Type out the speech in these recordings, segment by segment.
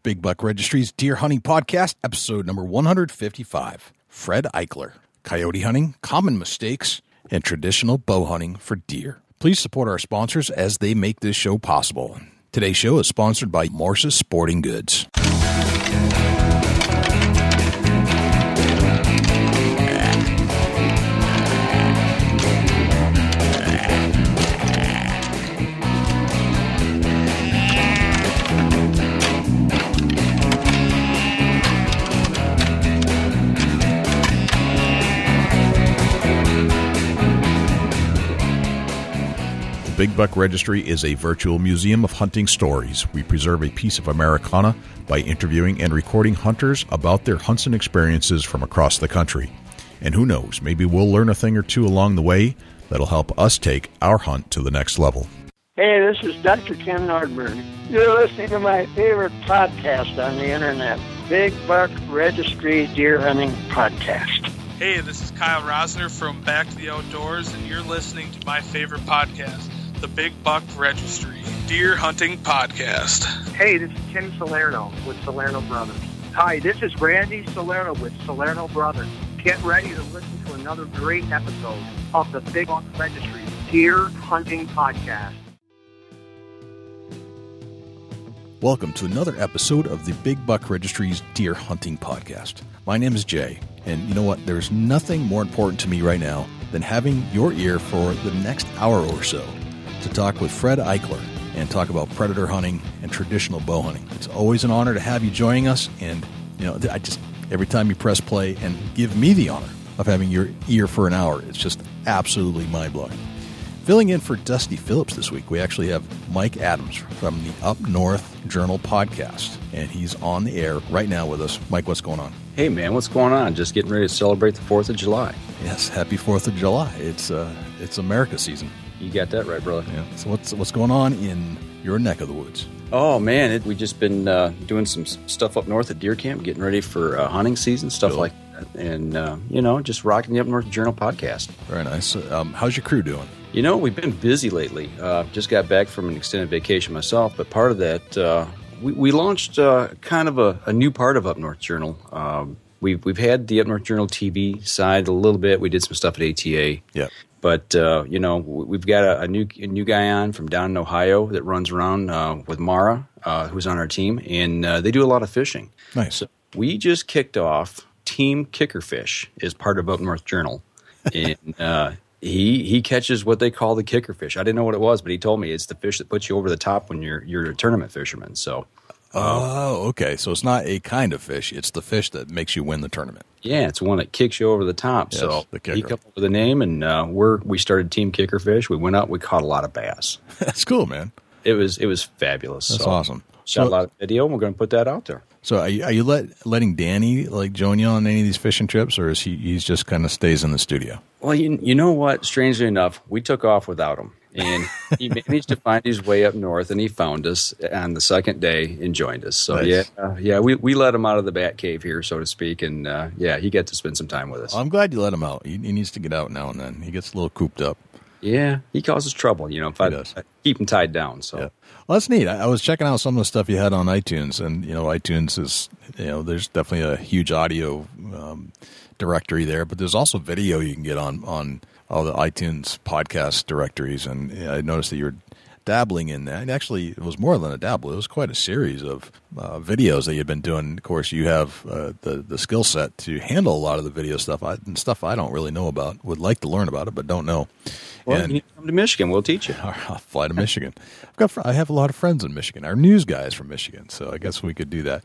Big Buck Registry's Deer Hunting Podcast, episode number 155. Fred Eichler, coyote hunting, common mistakes, and traditional bow hunting for deer. Please support our sponsors as they make this show possible. Today's show is sponsored by Morse's Sporting Goods. Big Buck Registry is a virtual museum of hunting stories. We preserve a piece of Americana by interviewing and recording hunters about their hunts and experiences from across the country. And who knows, maybe we'll learn a thing or two along the way that'll help us take our hunt to the next level. Hey, this is Dr. Ken Nordberg. You're listening to my favorite podcast on the internet, Big Buck Registry Deer Hunting Podcast. Hey, this is Kyle Rosner from Back to the Outdoors, and you're listening to my favorite podcast, the Big Buck Registry Deer Hunting Podcast. Hey, this is Kenny Salerno with Salerno Brothers. Hi, this is Randy Salerno with Salerno Brothers. Get ready to listen to another great episode of the Big Buck Registry Deer Hunting Podcast. Welcome to another episode of the Big Buck Registry's Deer Hunting Podcast. My name is Jay, and you know what? There's nothing more important to me right now than having your ear for the next hour or so to talk with Fred Eichler and talk about predator hunting and traditional bow hunting. It's always an honor to have you joining us, and every time you press play and give me the honor of having your ear for an hour, it's just absolutely mind-blowing. Filling in for Dusty Phillips this week, we actually have Mike Adams from the Up North Journal podcast, and he's on the air right now with us. Mike, what's going on? Hey, man, what's going on? Just getting ready to celebrate the 4th of July. Yes, happy 4th of July. It's America season. You got that right, brother. Yeah. So what's going on in your neck of the woods? Oh, man, we just been doing some stuff up north at deer camp, getting ready for hunting season, stuff like that. And, just rocking the Up North Journal podcast. Very nice. How's your crew doing? You know, we've been busy lately. Just got back from an extended vacation myself, but part of that, we launched kind of a new part of Up North Journal. We've had the Up North Journal TV side a little bit. We did some stuff at ATA. Yeah. But, we've got a new guy on from down in Ohio that runs around with Mara, who's on our team, and they do a lot of fishing. Nice. So we just kicked off Team Kickerfish as part of Up North Journal. And he catches what they call the kickerfish. I didn't know what it was, but he told me it's the fish that puts you over the top when you're a tournament fisherman. So. Okay. So it's not a kind of fish. It's the fish that makes you win the tournament. Yeah, it's one that kicks you over the top. Yes, so the kicker. He came up with a name, and we started Team Kickerfish. We went out, we caught a lot of bass. That's cool, man. It was fabulous. That's awesome. Shot a lot of video, and we're going to put that out there. So are you letting Danny join you on any of these fishing trips, or is he's just kind of stays in the studio? Well, you know what? Strangely enough, we took off without him. And he managed to find his way up north, and he found us on the second day and joined us. So, nice. We let him out of the bat cave here, so to speak, and, he got to spend some time with us. I'm glad you let him out. He needs to get out now and then. He gets a little cooped up. Yeah, he causes trouble, if I keep him tied down. So, yeah. Well, that's neat. I was checking out some of the stuff you had on iTunes, and, iTunes is, there's definitely a huge audio directory there, but there's also video you can get on all the iTunes podcast directories, and I noticed that you're dabbling in that. And actually, it was more than a dabble. It was quite a series of videos that you've been doing. Of course, you have the skill set to handle a lot of the video stuff, stuff I don't really know about, would like to learn about it, but don't know. Well, you need to come to Michigan. We'll teach you. I'll fly to Michigan. I have a lot of friends in Michigan. Our news guy is from Michigan, so I guess we could do that.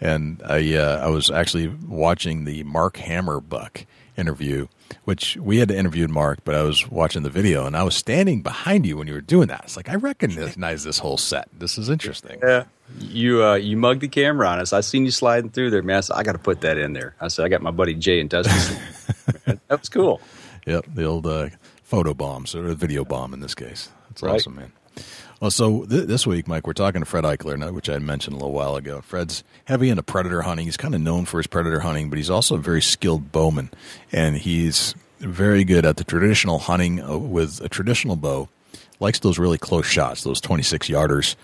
And I was actually watching the Mark Hammerbuck interview, which we had to interview Mark, but I was watching the video, and I was standing behind you when you were doing that. It's like, I recognize this whole set. This is interesting. Yeah. You mugged the camera on us. I seen you sliding through there, man. I said, I got to put that in there. I said, I got my buddy Jay in Tuscany. That was cool. Yep, the old photo bombs, or video bomb in this case. That's right. Awesome, man. Well, so this week, Mike, we're talking to Fred Eichler, which I mentioned a little while ago. Fred's heavy into predator hunting. He's kind of known for his predator hunting, but he's also a very skilled bowman, and he's very good at the traditional hunting with a traditional bow. Likes those really close shots, those 26-yarders.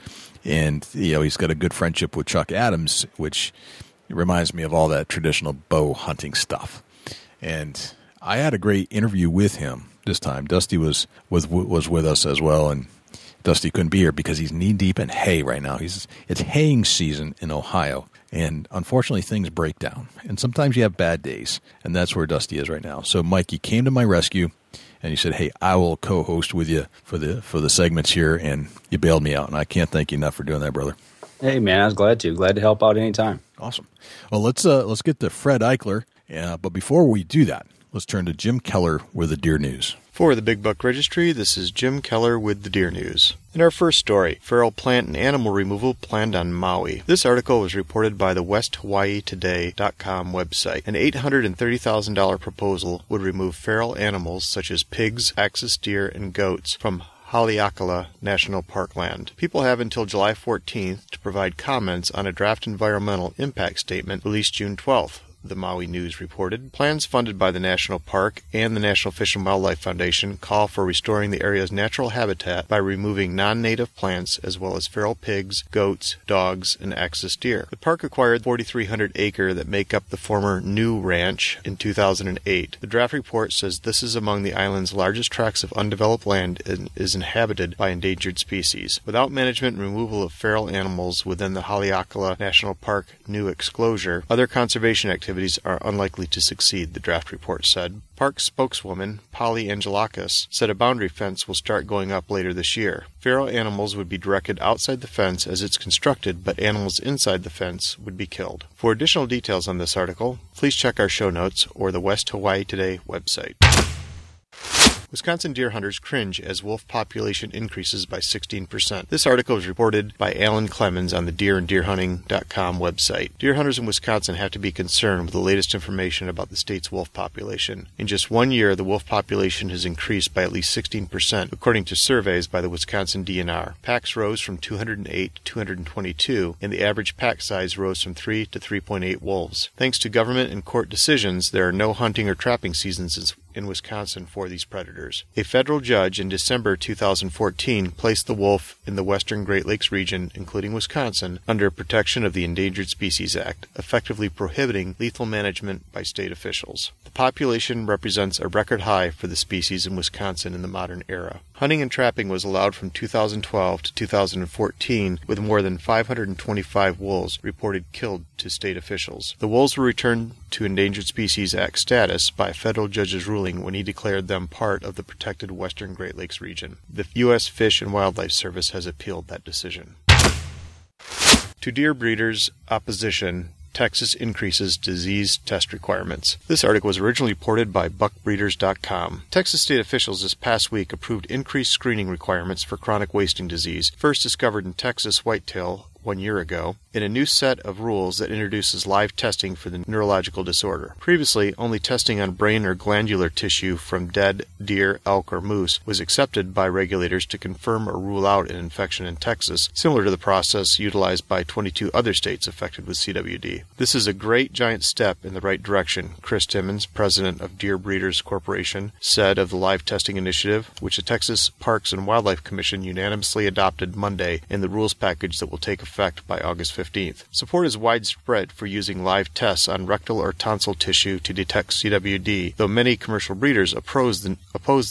And, he's got a good friendship with Chuck Adams, which reminds me of all that traditional bow hunting stuff. And I had a great interview with him this time. Dusty was with us as well, and Dusty couldn't be here because he's knee-deep in hay right now. It's haying season in Ohio, and unfortunately things break down. And sometimes you have bad days, and that's where Dusty is right now. So, Mike, you came to my rescue, and he said, hey, I will co-host with you for the segments here, and you bailed me out, and I can't thank you enough for doing that, brother. Hey, man, I was glad to help out anytime. Awesome. Well, let's get to Fred Eichler, but before we do that, let's turn to Jim Keller with the Deer News. For the Big Buck Registry, this is Jim Keller with the Deer News. In our first story, feral plant and animal removal planned on Maui. This article was reported by the WestHawaiiToday.com website. An $830,000 proposal would remove feral animals such as pigs, axis deer, and goats from Haleakala National Park land. People have until July 14th to provide comments on a draft environmental impact statement released June 12th. The Maui News reported. Plans funded by the National Park and the National Fish and Wildlife Foundation call for restoring the area's natural habitat by removing non-native plants as well as feral pigs, goats, dogs, and axis deer. The park acquired 4,300 acre that make up the former New Ranch in 2008. The draft report says this is among the island's largest tracts of undeveloped land and is inhabited by endangered species. Without management and removal of feral animals within the Haleakala National Park new exclosure, other conservation activities are unlikely to succeed, the draft report said. Park spokeswoman Polly Angelakis said a boundary fence will start going up later this year. Feral animals would be directed outside the fence as it's constructed, but animals inside the fence would be killed. For additional details on this article, please check our show notes or the West Hawaii Today website. Wisconsin deer hunters cringe as wolf population increases by 16%. This article was reported by Alan Clemens on the DISCUSS&nbsp website. Deer hunters in Wisconsin have to be concerned with the latest information about the state's wolf population. In just 1 year, the wolf population has increased by at least 16%, according to surveys by the Wisconsin DNR. Packs rose from 208 to 222, and the average pack size rose from 3 to 3.8 wolves. Thanks to government and court decisions, there are no hunting or trapping seasons in Wisconsin for these predators. A federal judge in December 2014 placed the wolf in the western Great Lakes region, including Wisconsin, under protection of the Endangered Species Act, effectively prohibiting lethal management by state officials. The population represents a record high for the species in Wisconsin in the modern era. Hunting and trapping was allowed from 2012 to 2014, with more than 525 wolves reported killed to state officials. The wolves were returned to Endangered Species Act status by a federal judge's ruling when he declared them part of the protected western Great Lakes region. The U.S. Fish and Wildlife Service has appealed that decision. To deer breeders' opposition, Texas increases disease test requirements. This article was originally reported by buckbreeders.com. Texas state officials this past week approved increased screening requirements for chronic wasting disease, first discovered in Texas whitetail 1 year ago, in a new set of rules that introduces live testing for the neurological disorder. Previously, only testing on brain or glandular tissue from dead deer, elk, or moose was accepted by regulators to confirm or rule out an infection in Texas, similar to the process utilized by 22 other states affected with CWD. This is a great giant step in the right direction, Chris Timmons, president of Deer Breeders Corporation, said of the live testing initiative, which the Texas Parks and Wildlife Commission unanimously adopted Monday in the rules package that will take effect by August 15th. Support is widespread for using live tests on rectal or tonsil tissue to detect CWD, though many commercial breeders oppose the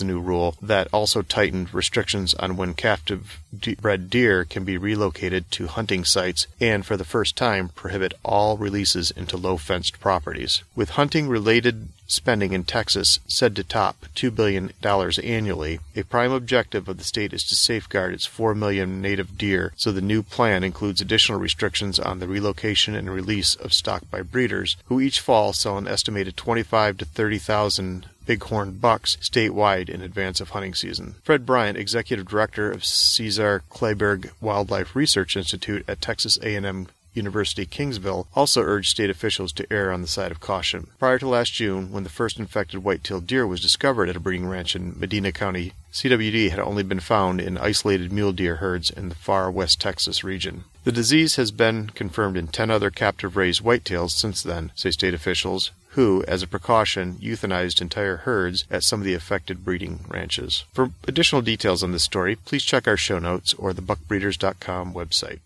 new rule that also tightened restrictions on when captive bred deer can be relocated to hunting sites and, for the first time, prohibit all releases into low-fenced properties. With hunting-related spending in Texas said to top $2 billion annually, a prime objective of the state is to safeguard its 4 million native deer, so the new plan includes additional restrictions on the relocation and release of stock by breeders, who each fall sell an estimated 25,000 to 30,000 bighorn bucks statewide in advance of hunting season. Fred Bryant, executive director of Cesar Kleberg Wildlife Research Institute at Texas A&M University Kingsville, also urged state officials to err on the side of caution. Prior to last June, when the first infected white-tailed deer was discovered at a breeding ranch in Medina County, CWD had only been found in isolated mule deer herds in the far West Texas region. The disease has been confirmed in 10 other captive raised whitetails since then, say state officials, who, as a precaution, euthanized entire herds at some of the affected breeding ranches. For additional details on this story, please check our show notes or the buckbreeders.com website.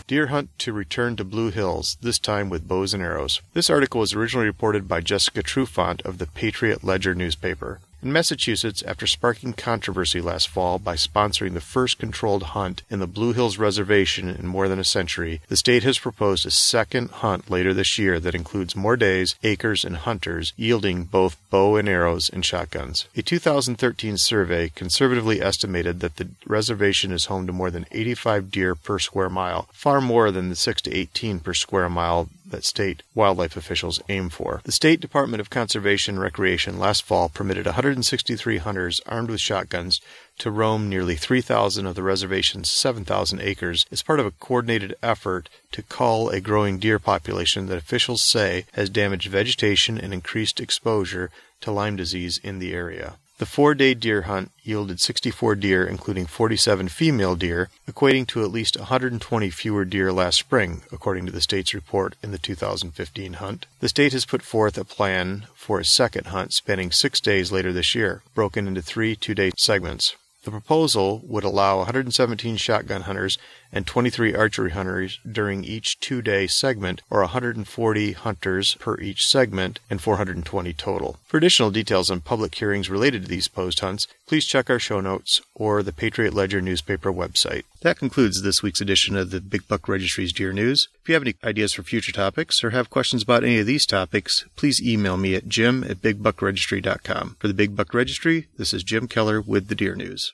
Deer hunt to return to Blue Hills, this time with bows and arrows. This article was originally reported by Jessica Trufant of the Patriot Ledger newspaper. In Massachusetts, after sparking controversy last fall by sponsoring the first controlled hunt in the Blue Hills Reservation in more than a century, the state has proposed a second hunt later this year that includes more days, acres, and hunters, yielding both bow and arrows and shotguns. A 2013 survey conservatively estimated that the reservation is home to more than 85 deer per square mile, far more than the 6 to 18 per square mile that state wildlife officials aim for. The State Department of Conservation and Recreation last fall permitted 163 hunters armed with shotguns to roam nearly 3,000 of the reservation's 7,000 acres as part of a coordinated effort to cull a growing deer population that officials say has damaged vegetation and increased exposure to Lyme disease in the area. The 4-day deer hunt yielded 64 deer, including 47 female deer, equating to at least 120 fewer deer last spring, according to the state's report in the 2015 hunt. The state has put forth a plan for a second hunt spanning 6 days later this year, broken into 3 two-day segments. The proposal would allow 117 shotgun hunters and 23 archery hunters during each 2-day segment, or 140 hunters per each segment, and 420 total. For additional details on public hearings related to these proposed hunts, please check our show notes or the Patriot Ledger newspaper website. That concludes this week's edition of the Big Buck Registry's Deer News. If you have any ideas for future topics or have questions about any of these topics, please email me at jim@bigbuckregistry.com. For the Big Buck Registry, this is Jim Keller with the Deer News.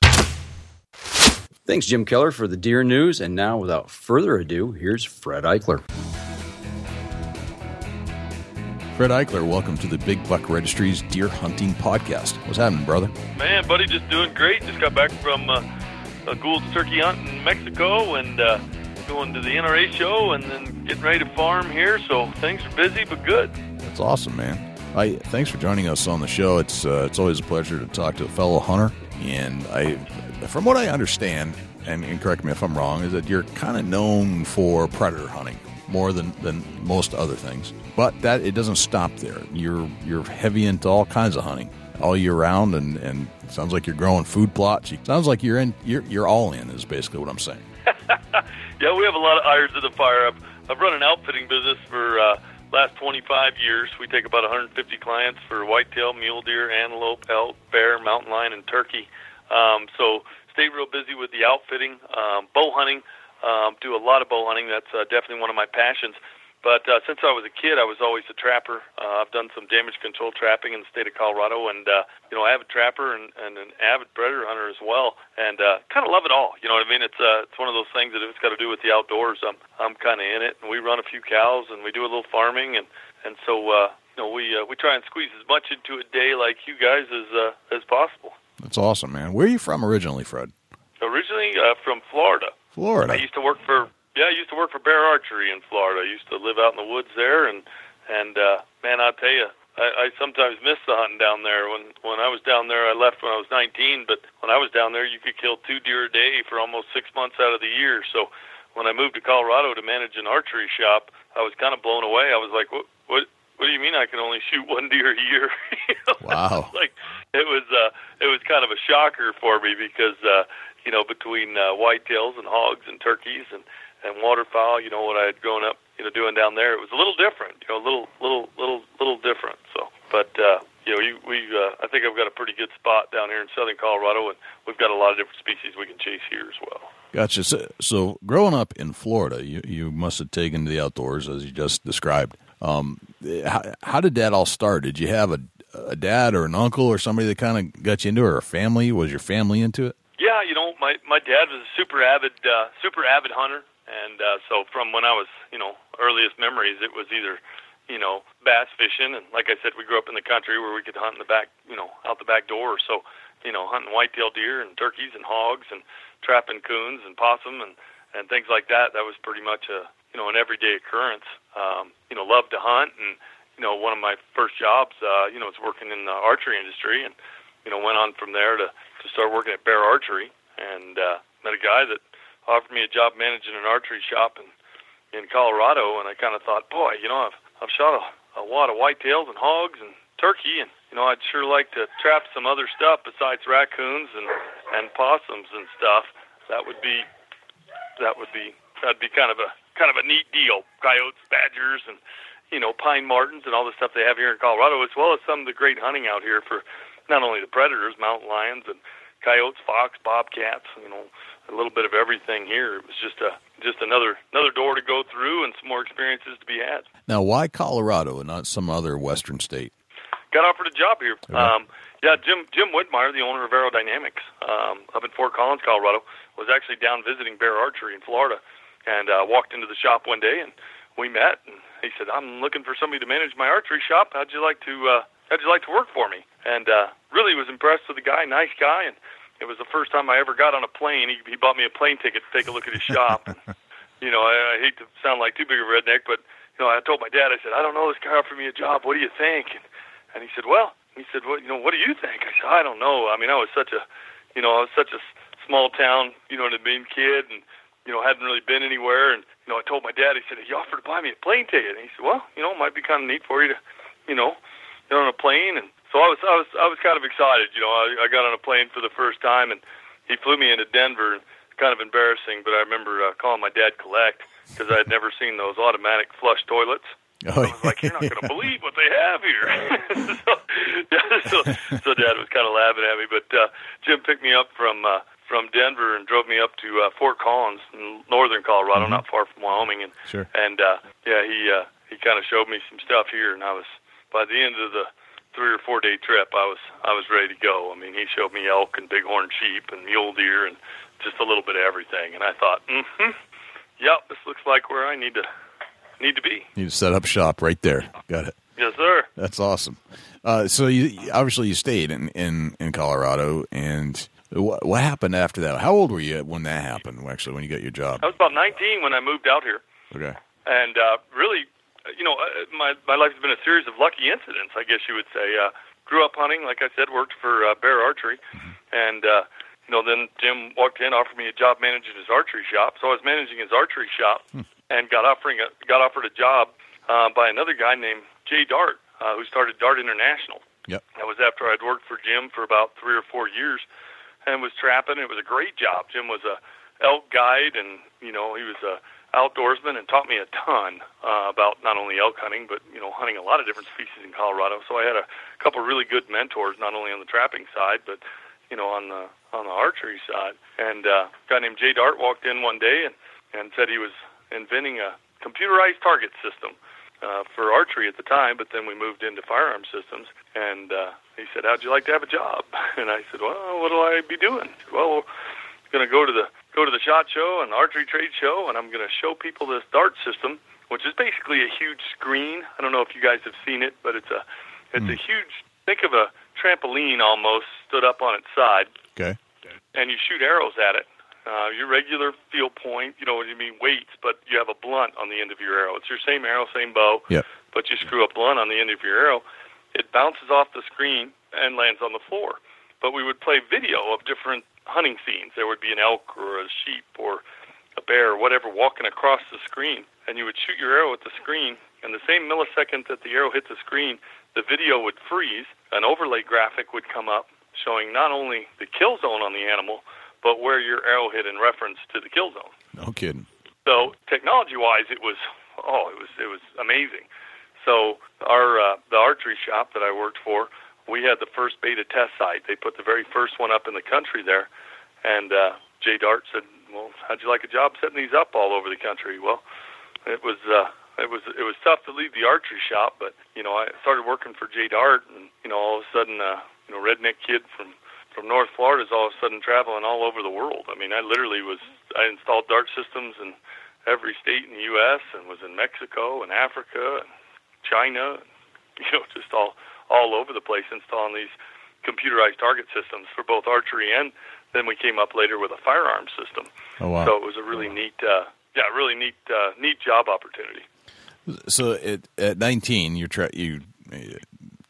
Thanks, Jim Keller, for the Deer News. And now, without further ado, here's Fred Eichler. Fred Eichler, welcome to the Big Buck Registry's Deer Hunting Podcast. What's happening, brother? Man, buddy, just doing great. Just got back from a Gould's turkey hunt in Mexico and going to the NRA show and then getting ready to farm here. So things are busy, but good. That's awesome, man. Thanks for joining us on the show. It's always a pleasure to talk to a fellow hunter. And from what I understand, and correct me if I'm wrong, is that you're kind of known for predator hunting more than most other things. But that it doesn't stop there. You're heavy into all kinds of hunting all year round, and it sounds like you're growing food plots. It sounds like you're all in is basically what I'm saying. Yeah, we have a lot of irons in the fire. I've run an outfitting business for last 25 years. We take about 150 clients for whitetail, mule deer, antelope, elk, bear, mountain lion, and turkey. So stay real busy with the outfitting, bow hunting. Do a lot of bow hunting. That's definitely one of my passions. But since I was a kid, I was always a trapper. I've done some damage control trapping in the state of Colorado, and avid trapper and an avid predator hunter as well. And kind of love it all. You know what I mean? It's one of those things that if it's got to do with the outdoors, I'm kind of in it. And we run a few cows, and we do a little farming, and so we try and squeeze as much into a day like you guys as possible. That's awesome, man. Where are you from originally, Fred? Originally from Florida. Florida. I used to work for bear archery in Florida. I used to live out in the woods there, and man, I'll tell you, I sometimes miss the hunting down there. When I was down there, I left when I was 19, but when I was down there, you could kill 2 deer a day for almost 6 months out of the year. So when I moved to Colorado to manage an archery shop, I was kind of blown away. I was like, what do you mean I can only shoot 1 deer a year? Wow. It was kind of a shocker for me because between whitetails and hogs and turkeys and waterfowl, what I had grown up doing down there, it was a little different, a little different. So, but I think I've got a pretty good spot down here in southern Colorado, and we've got a lot of different species we can chase here as well. Gotcha. So growing up in Florida, you must have taken to the outdoors as you just described. How did that all start? Did you have a dad or an uncle or somebody that kind of got you into it, or a family? Was your family into it? Yeah, my dad was a super avid hunter, and so from when I was earliest memories, it was either bass fishing, and like I said, we grew up in the country where we could hunt in the back, out the back door. So hunting whitetail deer and turkeys and hogs and trapping coons and possum and things like that. That was pretty much an everyday occurrence. Loved to hunt, and one of my first jobs was working in the archery industry, and went on from there to start working at bear archery, and met a guy that offered me a job managing an archery shop in Colorado, and I kind of thought, boy, I've shot a a wad of whitetails and hogs and turkey, and I'd sure like to trap some other stuff besides raccoons and possums and stuff. That'd be kind of a neat deal. Coyotes, badgers, and pine martens and all the stuff they have here in Colorado, as well as some of the great hunting out here for not only the predators, mountain lions and coyotes, fox, bobcats, a little bit of everything here. It was just another door to go through and some more experiences to be had. Now, why Colorado and not some other western state? Got offered a job here. Okay. Jim Whitmire, the owner of Aerodynamics, up in Fort Collins, Colorado, was actually down visiting bear archery in Florida, and walked into the shop one day, and we met, and he said, "I'm looking for somebody to manage my archery shop. How'd you like to work for me?" And really was impressed with the guy, nice guy, and it was the first time I ever got on a plane. He bought me a plane ticket to take a look at his shop. I hate to sound like too big of a redneck, but I told my dad, I said, "I don't know, this guy offered me a job. What do you think?" And he said, "Well," what do you think?" I said, "I don't know. I mean, I was such a small town, kid, and hadn't really been anywhere. And I told my dad, he said, "He offered to buy me a plane ticket." And he said, "Well, it might be kind of neat for you to, get on a plane." And so I was kind of excited. I got on a plane for the first time, and he flew me into Denver. Kind of embarrassing, but I remember calling my dad collect because I had never seen those automatic flush toilets. Oh, I was like, "You're not going to believe what they have here." so Dad was kind of laughing at me. But Jim picked me up from Denver and drove me up to Fort Collins in northern Colorado, not far from Wyoming. And sure. And he kind of showed me some stuff here, and I was, by the end of the 3 or 4 day trip, I was ready to go. I mean, he showed me elk and bighorn sheep and mule deer and just a little bit of everything. And I thought, yep, this looks like where I need to be. You need to set up shop right there. Got it. Yes, sir. That's awesome. So you stayed in Colorado, and what happened after that? How old were you when that happened, actually, when you got your job? I was about 19 when I moved out here. Okay. And really, my life has been a series of lucky incidents, I guess you would say. Grew up hunting, like I said, worked for bear archery. And, then Jim walked in, offered me a job managing his archery shop. So I was managing his archery shop and got offered a job by another guy named Jay Dart, who started Dart International. Yep. That was after I'd worked for Jim for about 3 or 4 years and was trapping. It was a great job. Jim was a elk guide, and, he was a outdoorsman and taught me a ton about not only elk hunting, but, hunting a lot of different species in Colorado. So I had a couple really good mentors, not only on the trapping side, but, on the archery side. And a guy named Jay Dart walked in one day and said he was inventing a computerized target system for archery at the time, but then we moved into firearm systems. And he said, "How'd you like to have a job?" And I said, "Well, what do I be doing?" He said, "Well, we're going to go to the SHOT Show and the archery trade show, and I'm going to show people this dart system, which is basically a huge screen. I don't know if you guys have seen it, but it's a huge, think of a trampoline almost stood up on its side. Okay. And you shoot arrows at it. Your regular field point, weights, but you have a blunt on the end of your arrow. It's your same arrow, same bow, yep. But you screw a blunt on the end of your arrow. It bounces off the screen and lands on the floor. But we would play video of different hunting scenes. There would be an elk or a sheep or a bear or whatever walking across the screen, and you would shoot your arrow at the screen, and the same millisecond that the arrow hit the screen, the video would freeze. An overlay graphic would come up showing not only the kill zone on the animal, but where your arrow hit in reference to the kill zone. No kidding. So technology-wise, it was amazing. So the archery shop that I worked for, we had the first beta test site. They put the very first one up in the country there, and Jay Dart said, "Well, how'd you like a job setting these up all over the country?" Well, it was tough to leave the archery shop, but I started working for Jay Dart, and all of a sudden, redneck kid from North Florida is all of a sudden traveling all over the world. I mean, I installed dart systems in every state in the U.S. and was in Mexico and Africa and China, just all over the place installing these computerized target systems for both archery, and then we came up later with a firearm system. Oh, wow. So it was a really neat job opportunity. So at 19, you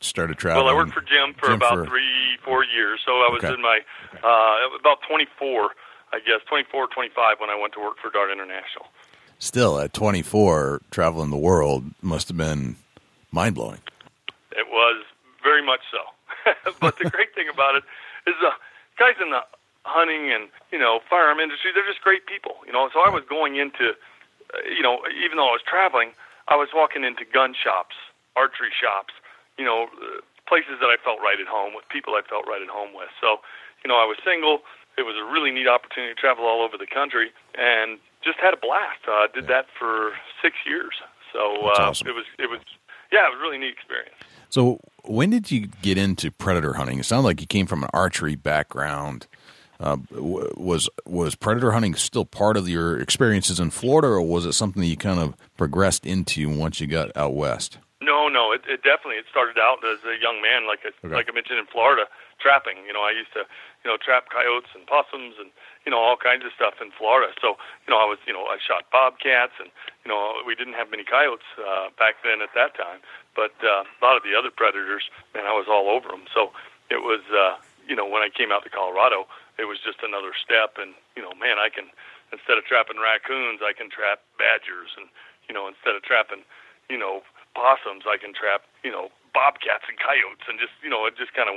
started traveling. Well, I worked for Jim for about 3-4 years, so I was in my about 24, I guess, 24, 25 when I went to work for Dart International. Still, at 24, traveling the world must have been mind-blowing. It was very much so. But the great thing about it is guys in the hunting and, firearm industry, they're just great people, So I was going into, even though I was traveling, I was walking into gun shops, archery shops, places that I felt right at home with, people I felt right at home with. So, I was single. It was a really neat opportunity to travel all over the country and just had a blast. Did that for 6 years. So awesome. it was a really neat experience. So when did you get into predator hunting? It sounded like you came from an archery background. Was predator hunting still part of your experiences in Florida, or was it something that you kind of progressed into once you got out west? No, it definitely started out as a young man, like I mentioned in Florida, trapping. I used to, trap coyotes and possums and, all kinds of stuff in Florida. So, I shot bobcats and, we didn't have many coyotes back then at that time, but a lot of the other predators, man, I was all over them. So it was, when I came out to Colorado, it was just another step. And, man, I can, instead of trapping raccoons, I can trap badgers. And, instead of trapping, possums, I can trap, bobcats and coyotes. And just, it just kind of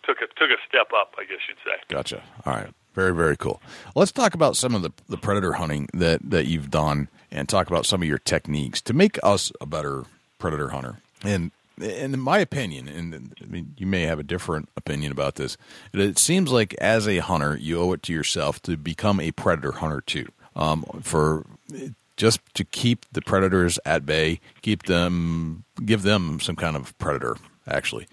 took a step up, I guess you'd say. Gotcha. All right. Very, very cool. Let's talk about some of the predator hunting that you've done and talk about some of your techniques to make us a better predator hunter. And in my opinion, and I mean, you may have a different opinion about this, it seems like as a hunter, you owe it to yourself to become a predator hunter too, just to keep the predators at bay, give them some kind of predator. Actually,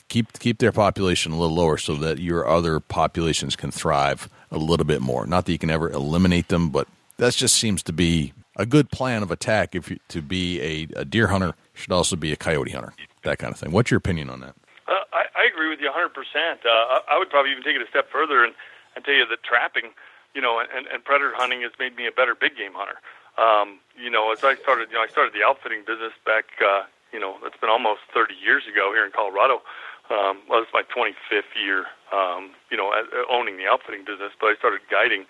keep their population a little lower so that your other populations can thrive a little bit more. Not that you can ever eliminate them, but that just seems to be a good plan of attack. To be a deer hunter, should also be a coyote hunter, that kind of thing. What's your opinion on that? I agree with you 100%. I would probably even take it a step further and tell you that trapping, and predator hunting has made me a better big game hunter. As I started the outfitting business back. It's been almost 30 years ago here in Colorado. Well, it's my 25th year, owning the outfitting business, but I started guiding,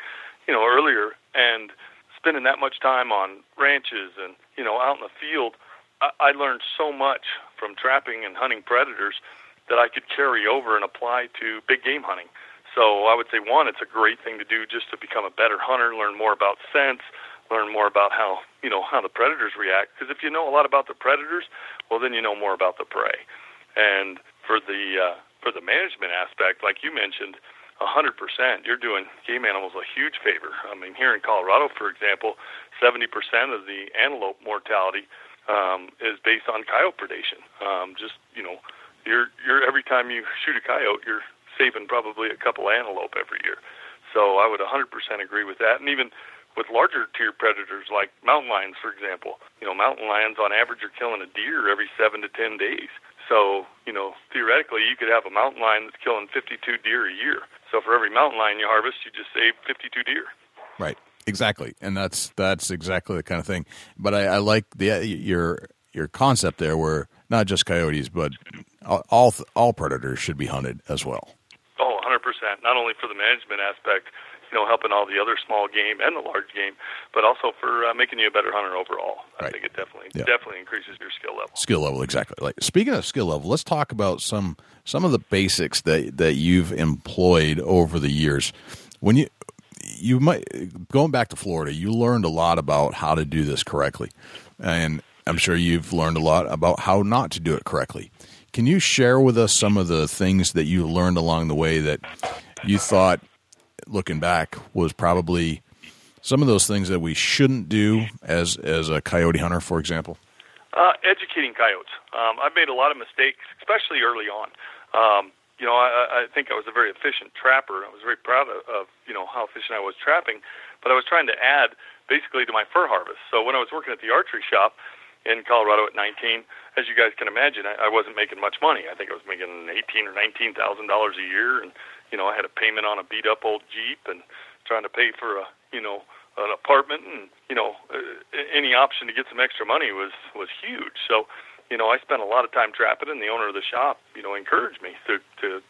earlier, and spending that much time on ranches and, out in the field, I learned so much from trapping and hunting predators that I could carry over and apply to big game hunting. So I would say, one, it's a great thing to do just to become a better hunter, learn more about scents, learn more about how the predators react. Because if you know a lot about the predators, well, then you know more about the prey. And for the management aspect, like you mentioned, 100%, you're doing game animals a huge favor. I mean, here in Colorado, for example, 70% of the antelope mortality is based on coyote predation. You're every time you shoot a coyote, you're saving probably a couple antelope every year. So I would 100% agree with that. And even with larger tier predators like mountain lions, for example, mountain lions on average are killing a deer every 7 to 10 days. So, theoretically, you could have a mountain lion that's killing 52 deer a year. So for every mountain lion you harvest, you just save 52 deer. Right. Exactly. And that's exactly the kind of thing. But I like your concept there where not just coyotes, but all predators should be hunted as well. Oh, 100%. Not only for the management aspect, helping all the other small game and the large game, but also for making you a better hunter overall. I think it definitely increases your skill level. Skill level, exactly. Like speaking of skill level, let's talk about some of the basics that you've employed over the years. When you might going back to Florida, you learned a lot about how to do this correctly, and I'm sure you've learned a lot about how not to do it correctly. Can you share with us some of the things that you learned along the way that you thought, looking back, was probably some of those things that we shouldn't do as a coyote hunter, for example? Educating coyotes. I've made a lot of mistakes, especially early on. I think I was a very efficient trapper. I was very proud of how efficient I was trapping, but I was trying to add basically to my fur harvest. So when I was working at the archery shop in Colorado at 19, as you guys can imagine, I wasn't making much money. I think I was making $18,000 or $19,000 a year, and I had a payment on a beat-up old Jeep and trying to pay for an apartment, and any option to get some extra money was huge. So I spent a lot of time trapping, and the owner of the shop encouraged me to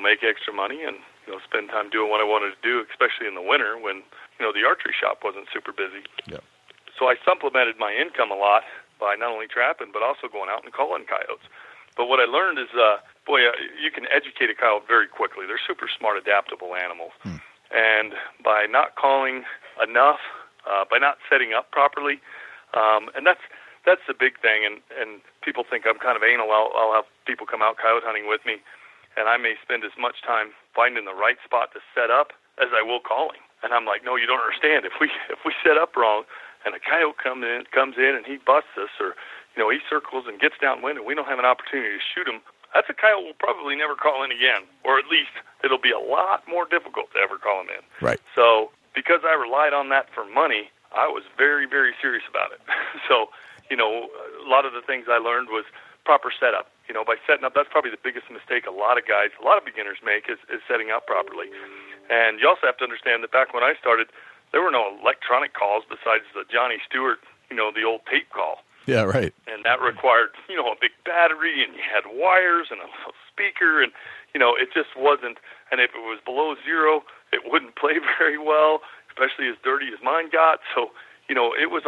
make extra money and spend time doing what I wanted to do, especially in the winter when the archery shop wasn't super busy. Yeah. So I supplemented my income a lot by not only trapping but also going out and calling coyotes. But what I learned is, you can educate a coyote very quickly. They're super smart, adaptable animals. And by not calling enough, by not setting up properly, and that's the big thing. And people think I'm kind of anal. I'll have people come out coyote hunting with me, and I may spend as much time finding the right spot to set up as I will calling. And I'm like, no, you don't understand. If we set up wrong, and a coyote comes in and he busts us, or he circles and gets downwind, and we don't have an opportunity to shoot him, that's a coyote we'll probably never call in again, or at least it'll be a lot more difficult to ever call him in. Right. So because I relied on that for money, I was very, very serious about it. So, a lot of the things I learned was proper setup. By setting up, that's probably the biggest mistake a lot of beginners make is setting up properly. And you also have to understand that back when I started, there were no electronic calls besides the Johnny Stewart, the old tape call. Yeah, right. And that required, a big battery, and you had wires and a speaker, and, it just wasn't. And if it was below zero, it wouldn't play very well, especially as dirty as mine got. So, it was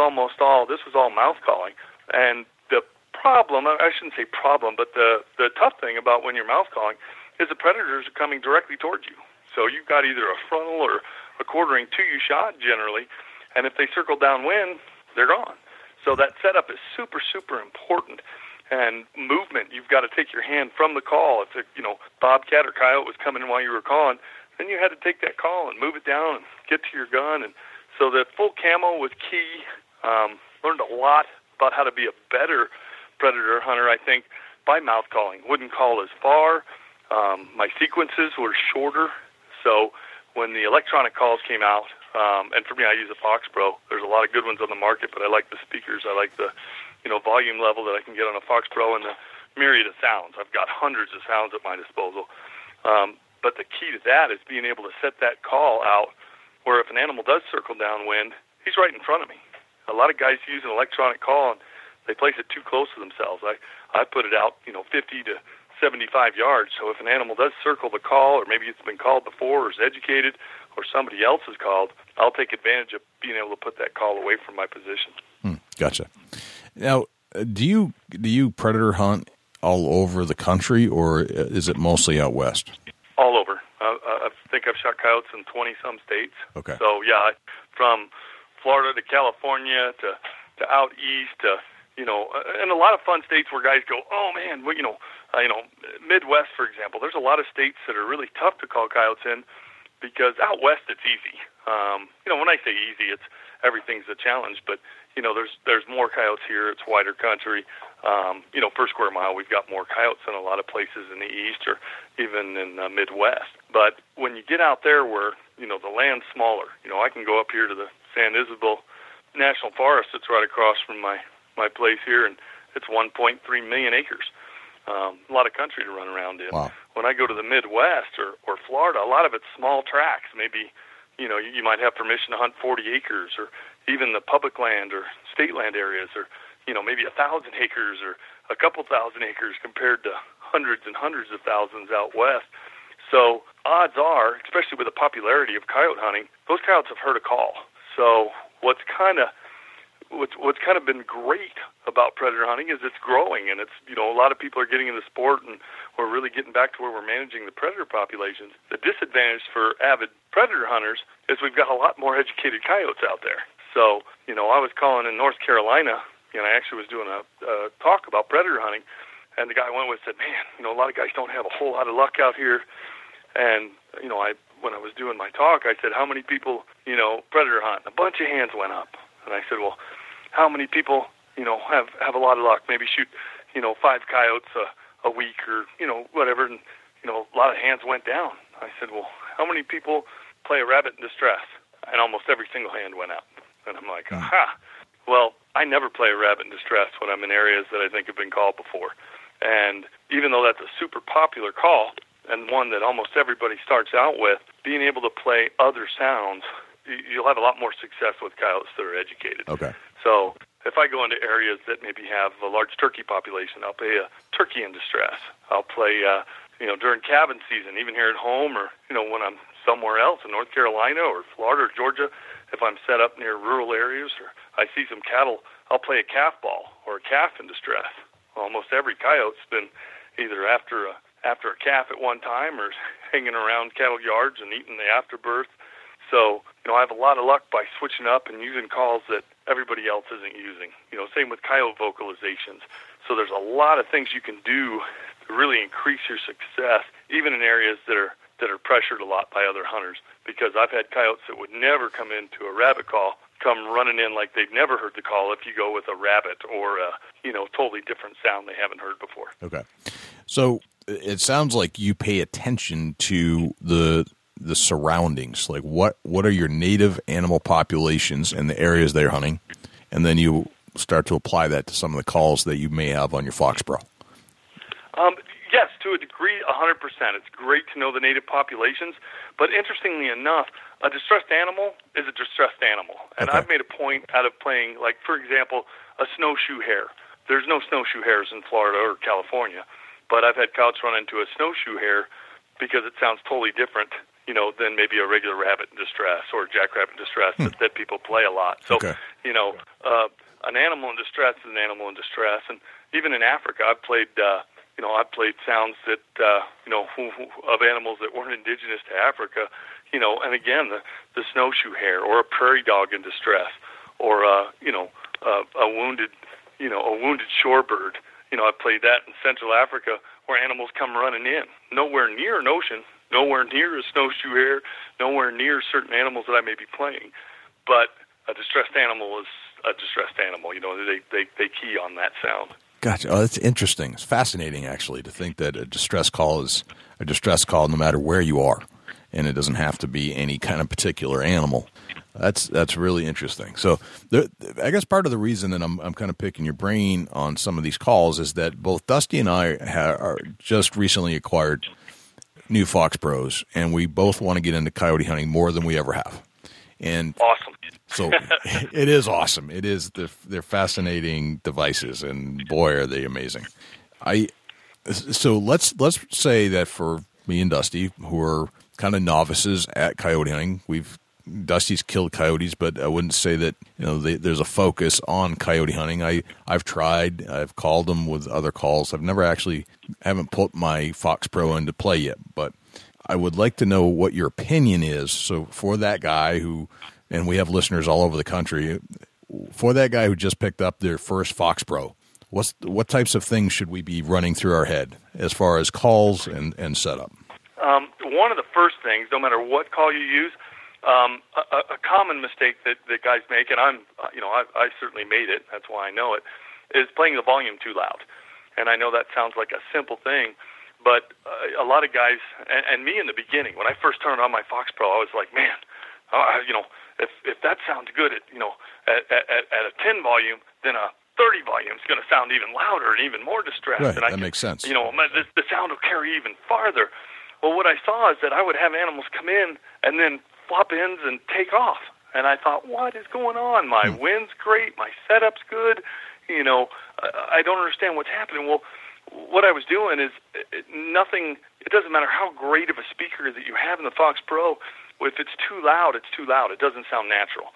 this was all mouth calling. And the problem, I shouldn't say problem, but the tough thing about when you're mouth calling is the predators are coming directly towards you. So you've got either a frontal or a quartering to you shot generally, and if they circle downwind, they're gone. So that setup is super, super important. And movement, you've got to take your hand from the call. If bobcat or coyote was coming in while you were calling, then you had to take that call and move it down and get to your gun. And so the full camo was key. Learned a lot about how to be a better predator hunter, I think, by mouth calling. Wouldn't call as far. My sequences were shorter. So when the electronic calls came out, and for me, I use a Fox Pro. There's a lot of good ones on the market, but I like the speakers. I like the volume level that I can get on a Fox Pro and the myriad of sounds. I've got hundreds of sounds at my disposal. But the key to that is being able to set that call out where if an animal does circle downwind, he's right in front of me. A lot of guys use an electronic call and they place it too close to themselves. I put it out, 50 to 75 yards. So if an animal does circle the call, or maybe it's been called before or is educated, or somebody else is called, I'll take advantage of being able to put that call away from my position. Gotcha. Now, do you predator hunt all over the country, or is it mostly out west? All over. I think I've shot coyotes in 20-some states. Okay. So, yeah, from Florida to California to out east to, and a lot of fun states where guys go, oh, man, well, Midwest, for example, there's a lot of states that are really tough to call coyotes in because out west it's easy. When I say easy, it's everything's a challenge, but, there's more coyotes here. It's wider country. Per square mile, we've got more coyotes than a lot of places in the east or even in the Midwest. But when you get out there where, the land's smaller, I can go up here to the San Isabel National Forest. It's right across from my place here, and it's 1.3 million acres. A lot of country to run around in. Wow. When I go to the Midwest or Florida, a lot of it's small tracts. Maybe, you might have permission to hunt 40 acres or even the public land or state land areas or, maybe 1,000 acres or a couple thousand acres compared to hundreds and hundreds of thousands out west. So odds are, especially with the popularity of coyote hunting, those coyotes have heard a call. So what's kind of been great about predator hunting is it's growing, and it's, a lot of people are getting in the sport, and we're really getting back to where we're managing the predator populations. The disadvantage for avid predator hunters is we've got a lot more educated coyotes out there. So, I was calling in North Carolina, and I actually was doing a talk about predator hunting, and the guy I went with said, man, a lot of guys don't have a whole lot of luck out here. And, when I was doing my talk, I said, how many people, predator hunt? A bunch of hands went up. And I said, well, how many people, have a lot of luck, maybe shoot, 5 coyotes a week or, whatever, and, a lot of hands went down. I said, well, how many people play a rabbit in distress? And almost every single hand went up. And I'm like, aha. Well, I never play a rabbit in distress when I'm in areas that I think have been called before. And even though that's a super popular call and one that almost everybody starts out with, being able to play other sounds, you'll have a lot more success with coyotes that are educated. Okay. So if I go into areas that maybe have a large turkey population, I'll play a turkey in distress. I'll play, during cabin season, even here at home or, when I'm somewhere else in North Carolina or Florida or Georgia, if I'm set up near rural areas or I see some cattle, I'll play a calf ball or a calf in distress. Almost every coyote's been either after a calf at one time or hanging around cattle yards and eating the afterbirth. So, I have a lot of luck by switching up and using calls that everybody else isn't using. Same with coyote vocalizations. So there's a lot of things you can do to really increase your success, even in areas that are pressured a lot by other hunters. Because I've had coyotes that would never come into a rabbit call come running in like they've never heard the call if you go with a rabbit or a totally different sound they haven't heard before. Okay. So it sounds like you pay attention to the surroundings. Like what are your native animal populations in the areas they're hunting, and then you start to apply that to some of the calls that you may have on your Fox Pro. Yes, to a degree, 100%. It's great to know the native populations, but interestingly enough, a distressed animal is a distressed animal. And I've made a point out of playing, like, for example, a snowshoe hare. There's no snowshoe hares in Florida or California, but I've had coyotes run into a snowshoe hare because it sounds totally different, than maybe a regular rabbit in distress or a jackrabbit in distress that people play a lot. So, an animal in distress is an animal in distress. And even in Africa, I've played sounds that, of animals that weren't indigenous to Africa, and again, the snowshoe hare or a prairie dog in distress or, a wounded shorebird. I've played that in Central Africa where animals come running in, nowhere near an ocean, nowhere near a snowshoe hare, nowhere near certain animals that I may be playing. But a distressed animal is a distressed animal. They key on that sound. Gotcha. Oh, that's interesting. It's fascinating, actually, to think that a distress call is a distress call no matter where you are, and it doesn't have to be any kind of particular animal. That's really interesting. So I guess part of the reason that I'm kind of picking your brain on some of these calls is that both Dusty and I are just recently acquired new Fox Pros, and we both want to get into coyote hunting more than we ever have. And awesome. So it is awesome. It is. They're fascinating devices, and boy, are they amazing. So let's say that for me and Dusty, who are kind of novices at coyote hunting, Dusty's killed coyotes, but I wouldn't say that there's a focus on coyote hunting. I've tried. I've called them with other calls. Haven't put my Fox Pro into play yet, but I would like to know what your opinion is. So for that guy and we have listeners all over the country, for that guy who just picked up their first Fox Pro, what types of things should we be running through our head as far as calls and setup? One of the first things, no matter what call you use, a common mistake that guys make, and I certainly made it, that's why I know it, is playing the volume too loud. And I know that sounds like a simple thing, but a lot of guys, and me in the beginning, when I first turned on my Fox Pro, I was like, man, if that sounds good at a 10 volume, then a 30 volume is going to sound even louder and even more distressed. Right, and that makes sense. The sound will carry even farther. Well, what I saw is that I would have animals come in and then flop ends and take off. And I thought, what is going on? My wind's great. My setup's good. I don't understand what's happening. Well, what I was doing is nothing. It doesn't matter how great of a speaker that you have in the Fox Pro. If it's too loud, it's too loud. It doesn't sound natural.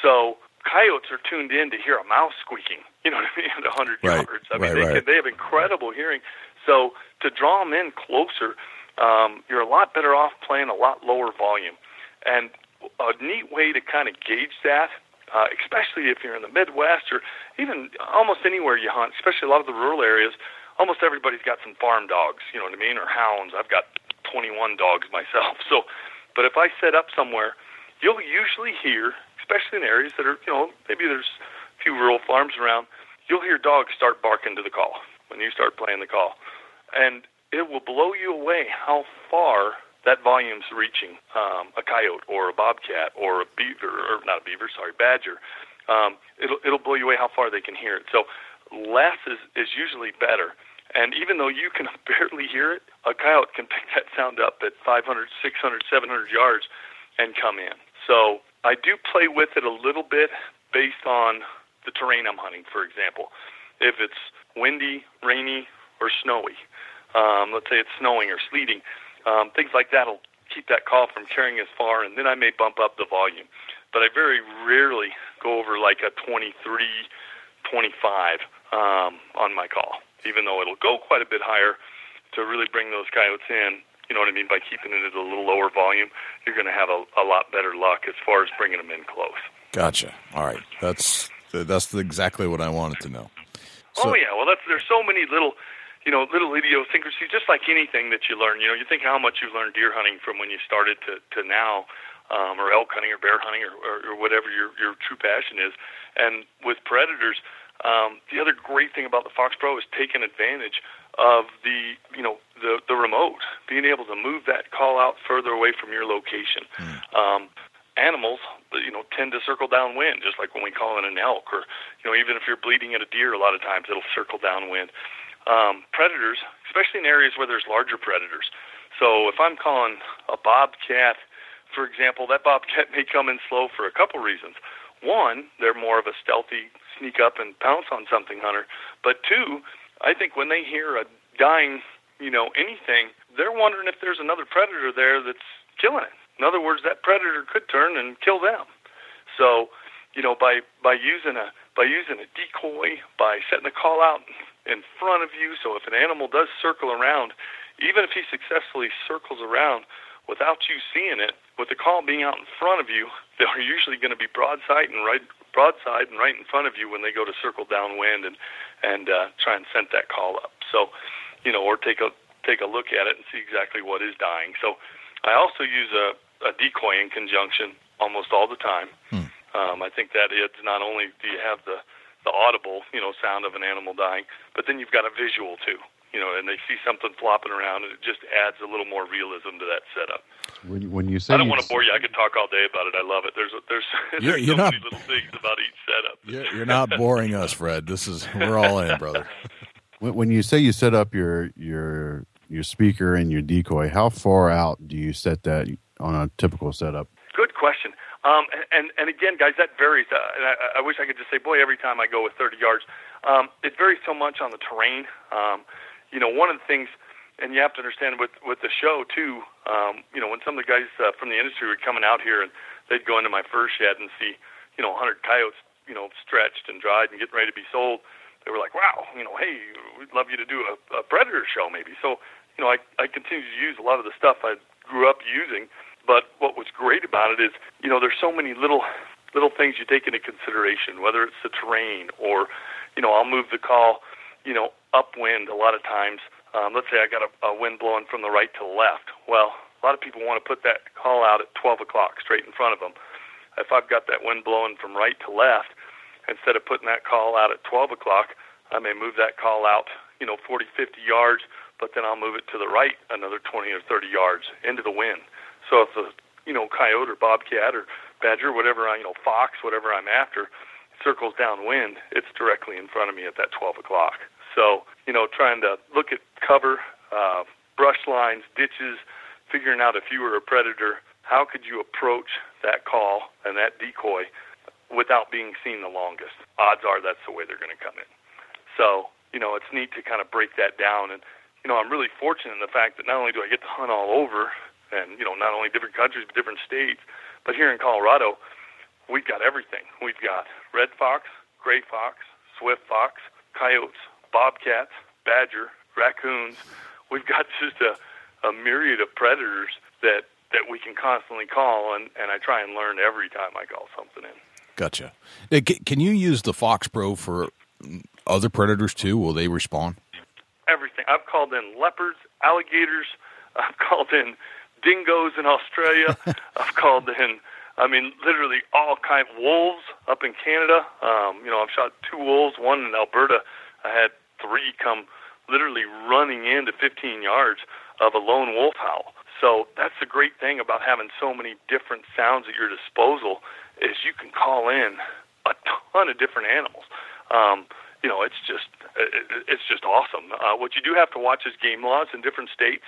So coyotes are tuned in to hear a mouse squeaking, at 100 yards. They have incredible hearing. So to draw them in closer, you're a lot better off playing a lot lower volume. And a neat way to kind of gauge that, especially if you're in the Midwest or even almost anywhere you hunt, especially a lot of the rural areas, almost everybody's got some farm dogs, or hounds. I've got 21 dogs myself. So, but if I set up somewhere, you'll usually hear, especially in areas that are, maybe there's a few rural farms around, you'll hear dogs start barking to the call when you start playing the call. And it will blow you away how far that volume's reaching a coyote or a bobcat or a beaver, or not a beaver, sorry, badger. It'll blow you away how far they can hear it. So less is usually better. And even though you can barely hear it, a coyote can pick that sound up at 500, 600, 700 yards and come in. So I do play with it a little bit based on the terrain I'm hunting, for example. If it's windy, rainy, or snowy, let's say it's snowing or sleeting, things like that will keep that call from carrying as far, and then I may bump up the volume. But I very rarely go over like a 23.5 25 on my call, even though it'll go quite a bit higher to really bring those coyotes in. You know what I mean? By keeping it at a little lower volume, you're going to have a lot better luck as far as bringing them in close. Gotcha. All right. That's exactly what I wanted to know. So, Well, there's so many little idiosyncrasies, just like anything that you learn. You think how much you've learned deer hunting from when you started to now, or elk hunting or bear hunting or whatever your true passion is. And with predators, the other great thing about the Fox Pro is taking advantage of the remote, being able to move that call out further away from your location. Animals, tend to circle downwind, just like when we call in an elk, or even if you're bleeding at a deer, a lot of times it'll circle downwind. Predators, especially in areas where there's larger predators. So if I'm calling a bobcat, for example, that bobcat may come in slow for a couple reasons. One, they're more of a stealthy sneak up and pounce on something hunter. But two, I think when they hear a dying, anything, they're wondering if there's another predator there that's killing it. In other words, that predator could turn and kill them. So, by using a decoy, by setting the call out in front of you, so if an animal does circle around, even if he successfully circles around without you seeing it, with the call being out in front of you, they're usually going to be broadside and right in front of you when they go to circle downwind and try and scent that call up. So, or take a look at it and see exactly what is dying. So I also use a decoy in conjunction almost all the time. I think that it's not only do you have the audible, sound of an animal dying, but then you've got a visual too, and they see something flopping around, and it just adds a little more realism to that setup. When you say, I don't want to bore you. I could talk all day about it. I love it. There's so many little things about each setup. You're not boring us, Fred. We're all in, brother. When you say you set up your speaker and your decoy, how far out do you set that on a typical setup? Good question. And again, guys, that varies. And I wish I could just say, boy, every time I go with 30 yards. It varies so much on the terrain. One of the things, and you have to understand with the show too, when some of the guys from the industry were coming out here and they'd go into my fur shed and see, 100 coyotes, stretched and dried and getting ready to be sold, they were like, wow, hey, we'd love you to do a predator show maybe. So, I continue to use a lot of the stuff I grew up using. But what was great about it is, there's so many little things you take into consideration, whether it's the terrain or, I'll move the call, upwind a lot of times. Let's say I got a wind blowing from the right to the left. Well, a lot of people want to put that call out at 12 o'clock straight in front of them. If I've got that wind blowing from right to left, instead of putting that call out at 12 o'clock, I may move that call out, 40, 50 yards, but then I'll move it to the right another 20 or 30 yards into the wind. So if the, coyote or bobcat or badger, whatever, fox, whatever I'm after, circles downwind, it's directly in front of me at that 12 o'clock. So, trying to look at cover, brush lines, ditches, figuring out if you were a predator, how could you approach that call and that decoy without being seen the longest? Odds are that's the way they're going to come in. So, it's neat to kind of break that down. And, I'm really fortunate in the fact that not only do I get to hunt all over, and, not only different countries, but different states, but here in Colorado, we've got everything. We've got red fox, gray fox, swift fox, coyotes, bobcats, badger, raccoons. We've got just a myriad of predators that we can constantly call, and I try and learn every time I call something in. Gotcha. Can you use the Fox Pro for other predators too? Will they respond? Everything. I've called in leopards, alligators. I've called in dingoes in Australia. I've called in, literally all kinds of wolves up in Canada. I've shot 2 wolves, one in Alberta. I had 3 come literally running into 15 yards of a lone wolf howl. So that's the great thing about having so many different sounds at your disposal is you can call in a ton of different animals. It's just awesome. What you do have to watch is game laws in different states.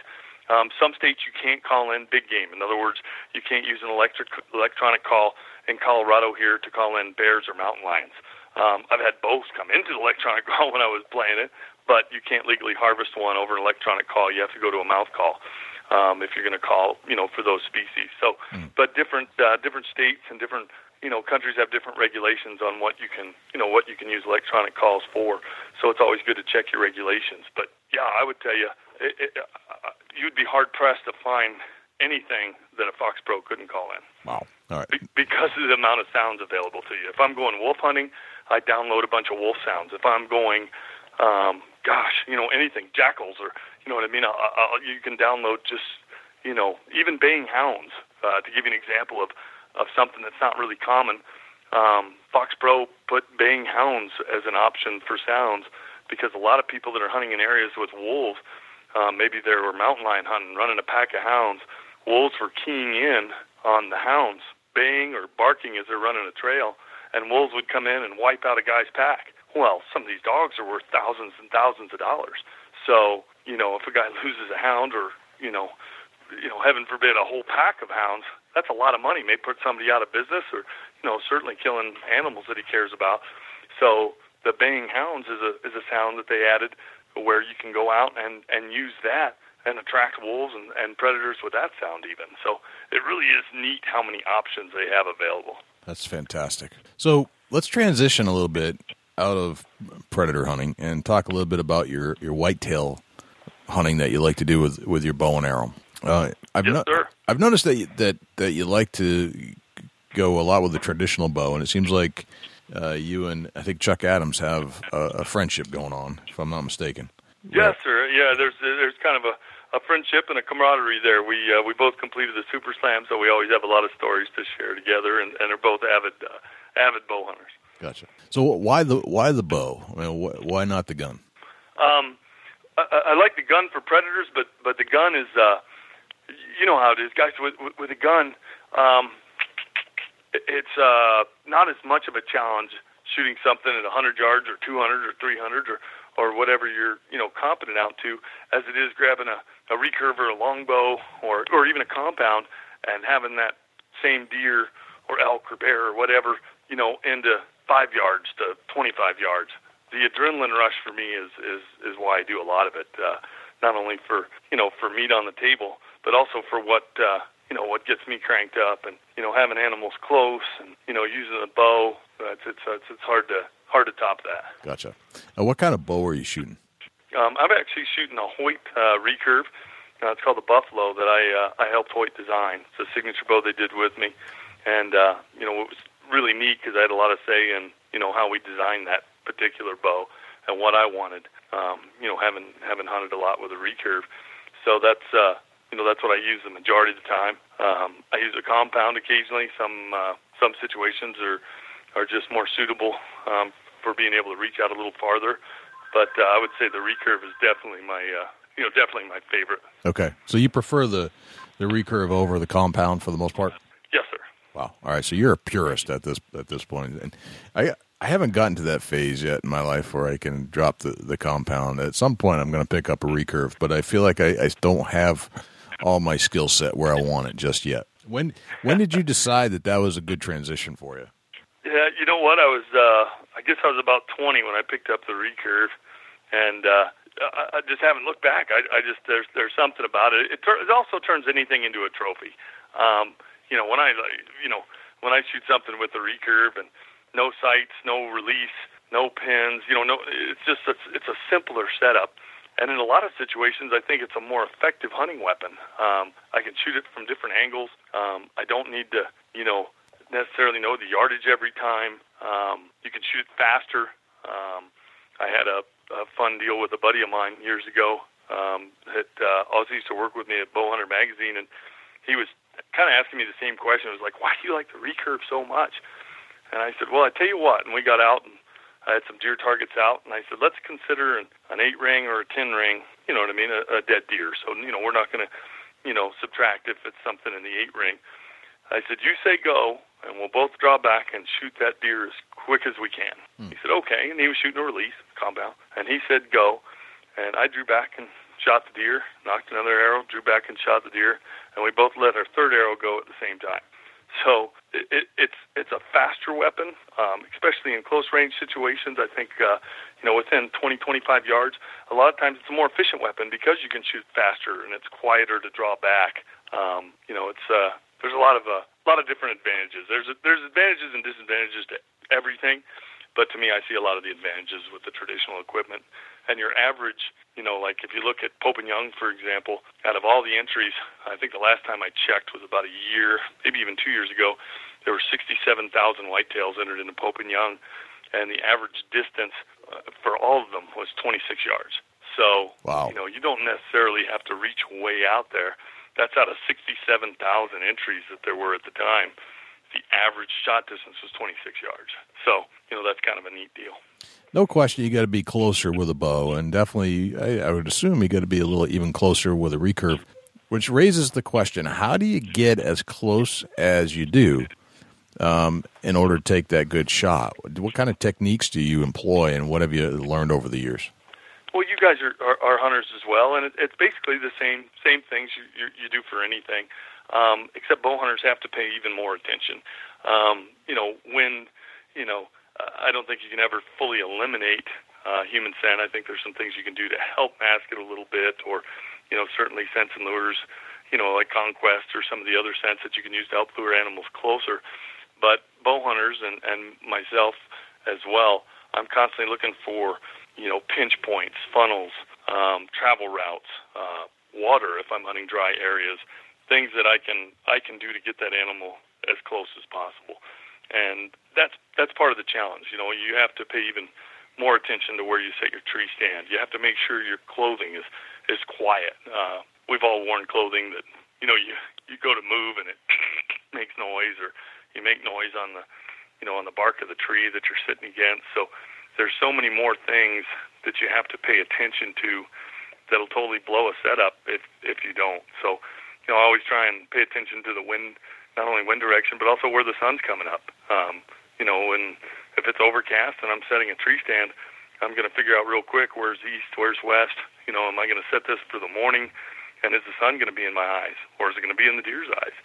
Some states you can't call in big game. In other words, you can't use an electronic call in Colorado here to call in bears or mountain lions. I've had both come into the electronic call when I was playing it, but you can't legally harvest one over an electronic call. You have to go to a mouth call if you're going to call, for those species. So, but different states and different countries have different regulations on what you can use electronic calls for. So it's always good to check your regulations. But yeah, I would tell you, you'd be hard pressed to find anything that a Fox Pro couldn't call in. Wow. All right. Because of the amount of sounds available to you. If I'm going wolf hunting, I download a bunch of wolf sounds. If I'm going, anything, jackals, or you know what I mean, you can download just, even baying hounds. To give you an example of something that's not really common, Fox Pro put baying hounds as an option for sounds because a lot of people that are hunting in areas with wolves, maybe they were mountain lion hunting, running a pack of hounds, wolves were keying in on the hounds, baying or barking as they're running a trail, and wolves would come in and wipe out a guy's pack. Well, some of these dogs are worth thousands and thousands of dollars. So, if a guy loses a hound or, heaven forbid, a whole pack of hounds, that's a lot of money. May put somebody out of business or, certainly killing animals that he cares about. So the baying hounds is a sound that they added where you can go out and use that and attract wolves and predators with that sound even. So it really is neat how many options they have available. That's fantastic. So let's transition a little bit out of predator hunting and talk a little bit about your whitetail hunting that you like to do with your bow and arrow. I've noticed that you like to go a lot with the traditional bow, and it seems like you and I think Chuck Adams have a friendship going on, if I'm not mistaken. Yes, sir. Yeah, there's kind of a friendship and a camaraderie there. We both completed the Super Slam, so we always have a lot of stories to share together, and are both avid bow hunters. Gotcha. So why the bow? I mean, why not the gun? I like the gun for predators, but the gun is, you know how it is, guys. With a gun, it's not as much of a challenge shooting something at 100 yards or 200 or 300 or whatever you're competent out to, as it is grabbing a recurve or a longbow or even a compound and having that same deer or elk or bear or whatever into 5 yards to 25 yards. The adrenaline rush for me is why I do a lot of it. Not only for meat on the table, but also for what gets me cranked up, and having animals close, and using a bow. It's hard to top that. Gotcha. What kind of bow are you shooting? I'm actually shooting a Hoyt recurve. It's called the Buffalo that I helped Hoyt design. It's a signature bow they did with me, and it was really neat because I had a lot of say in how we designed that particular bow and what I wanted. Having hunted a lot with a recurve, so that's what I use the majority of the time. I use a compound occasionally. Some situations are just more suitable for being able to reach out a little farther. But I would say the recurve is definitely my favorite. Okay, so you prefer the recurve over the compound for the most part? Yes, sir. Wow. All right, so you're a purist at this point, and I haven't gotten to that phase yet in my life where I can drop the compound. At some point, I'm going to pick up a recurve, but I feel like I don't have all my skill set where I want it just yet. When did you decide that was a good transition for you? Yeah, you know what? I guess I was about 20 when I picked up the recurve, and I just haven't looked back. I just there's something about it. It also turns anything into a trophy. When I shoot something with the recurve and no sights, no release, no pins, it's a simpler setup. And in a lot of situations, I think it's a more effective hunting weapon. I can shoot it from different angles. I don't need to, necessarily know the yardage every time. You can shoot it faster. I had a fun deal with a buddy of mine years ago that also used to work with me at Bowhunter magazine, and he was kind of asking me the same question. It was like, why do you like the recurve so much? And I said, well, I tell you what. And we got out, and I had some deer targets out, and I said, let's consider an 8-ring or a 10-ring, you know what I mean, a dead deer. So, we're not going to, subtract if it's something in the 8-ring. I said, you say go, and we'll both draw back and shoot that deer as quick as we can. He said, okay, and he was shooting a release, compound, and he said go, and I drew back and shot the deer, knocked another arrow, drew back and shot the deer, and we both let our third arrow go at the same time. So it's a faster weapon, especially in close-range situations. I think, within 20, 25 yards, a lot of times it's a more efficient weapon because you can shoot faster and it's quieter to draw back. There's a lot of lot of different advantages. There's advantages and disadvantages to everything, but to me, I see a lot of the advantages with the traditional equipment. And your average, like if you look at Pope and Young, for example, out of all the entries, I think the last time I checked was about a year, maybe even 2 years ago, there were 67,000 whitetails entered into Pope and Young, and the average distance for all of them was 26 yards. So, wow. You don't necessarily have to reach way out there. That's out of 67,000 entries that there were at the time. The average shot distance was 26 yards. So, that's kind of a neat deal. No question, you got to be closer with a bow, and definitely, I would assume you got to be a little even closer with a recurve, which raises the question: how do you get as close as you do in order to take that good shot? What kind of techniques do you employ, and what have you learned over the years? Well, you guys are hunters as well, and it's basically the same things you do for anything, except bow hunters have to pay even more attention. I don't think you can ever fully eliminate human scent. I think there's some things you can do to help mask it a little bit, or certainly scents and lures, like Conquest or some of the other scents that you can use to help lure animals closer. But bow hunters and myself as well, I'm constantly looking for pinch points, funnels, travel routes, water if I'm hunting dry areas, things that I can do to get that animal as close as possible. And that's part of the challenge. You have to pay even more attention to where you set your tree stand. You have to make sure your clothing is quiet. We've all worn clothing that you go to move and it makes noise, or you make noise on the on the bark of the tree that you're sitting against. So there's so many more things that you have to pay attention to that'll totally blow a setup if you don't. So I always try and pay attention to the wind, not only wind direction, but also where the sun's coming up. And if it's overcast and I'm setting a tree stand, I'm going to figure out real quick where's east, where's west. Am I going to set this for the morning, and is the sun going to be in my eyes, or is it going to be in the deer's eyes?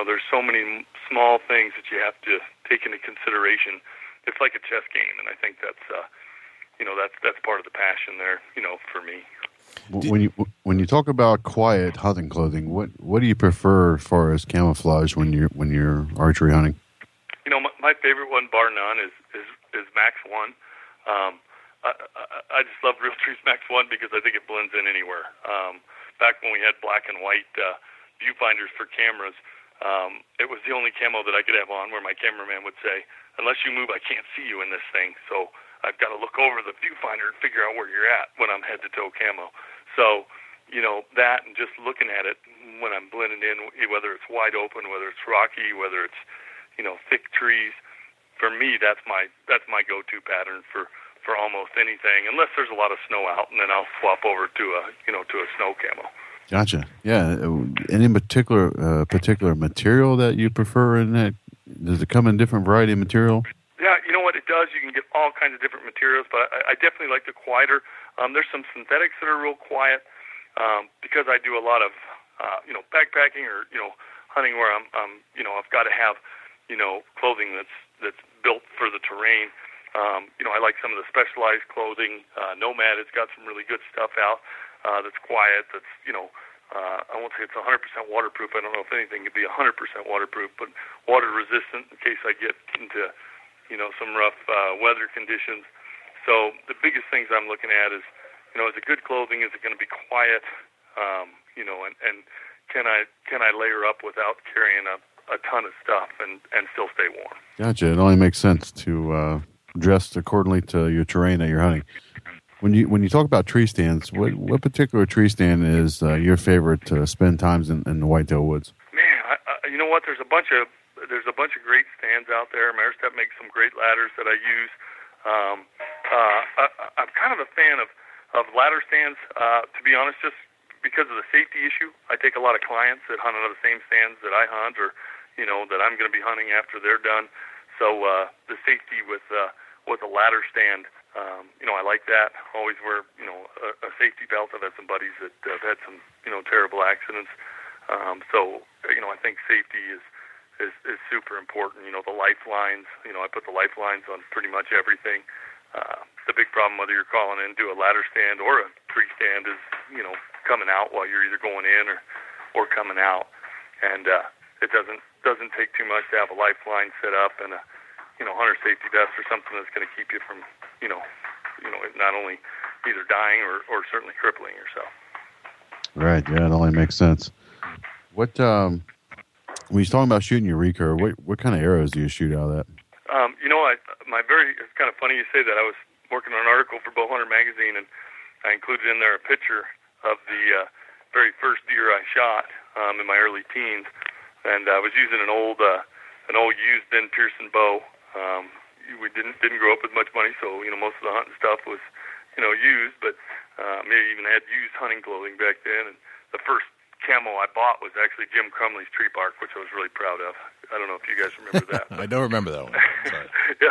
There's so many small things that you have to take into consideration. It's like a chess game, and I think that's part of the passion there, for me. When you talk about quiet hunting clothing, what do you prefer as far as camouflage when you're archery hunting? My favorite one, bar none, is Max 1. I just love Real Truth Max 1 because I think it blends in anywhere. Back when we had black and white viewfinders for cameras, it was the only camo that I could have on where my cameraman would say, "Unless you move, I can't see you in this thing." So I've got to look over the viewfinder and figure out where you're at when I'm head-to-toe camo. So, that and just looking at it when I'm blending in, whether it's wide open, whether it's rocky, whether it's, thick trees, for me, that's my go-to pattern for almost anything, unless there's a lot of snow out, and then I'll swap over to a snow camo. Gotcha. Yeah. Any particular material that you prefer in that? Does it come in different variety of material? Yeah, you know what it does. You can get all kinds of different materials, but I definitely like the quieter. There's some synthetics that are real quiet because I do a lot of backpacking or hunting where I've got to have clothing that's built for the terrain. I like some of the specialized clothing. Nomad has got some really good stuff out that's quiet. That's I won't say it's 100% waterproof. I don't know if anything could be 100% waterproof, but water resistant in case I get into some rough weather conditions. So the biggest things I'm looking at is, is it good clothing? Is it going to be quiet? And can I layer up without carrying a ton of stuff and still stay warm? Gotcha. It only makes sense to dress accordingly to your terrain that you're hunting. When you talk about tree stands, what particular tree stand is your favorite to spend times in the whitetail woods? Man, you know what? There's a bunch of great stands out there. Maristep makes some great ladders that I use. I'm kind of a fan of ladder stands, to be honest, just because of the safety issue. I take a lot of clients that hunt on the same stands that I hunt, or that I'm going to be hunting after they're done. So the safety with a ladder stand, I like that. Always wear a safety belt. I've had some buddies that have had some terrible accidents. So I think safety is super important. The lifelines. I put the lifelines on pretty much everything. The big problem, whether you're calling in to a ladder stand or a tree stand, is coming out while you're either going in or coming out. And it doesn't take too much to have a lifeline set up and a hunter safety vest or something that's going to keep you from not only either dying or certainly crippling yourself. Right. Yeah, it only makes sense. What when you're talking about shooting your recurve, what kind of arrows do you shoot out of that? It's kind of funny you say that. I was working on an article for Bowhunter magazine, and I included in there a picture of the very first deer I shot in my early teens, and I was using an old used Ben Pearson bow. We didn't grow up with much money, so most of the hunting stuff was used, but maybe even had used hunting clothing back then. And the first camo I bought was actually Jim Crumley's tree bark, which I was really proud of. I don't know if you guys remember that. I don't remember that one. Sorry. Yeah,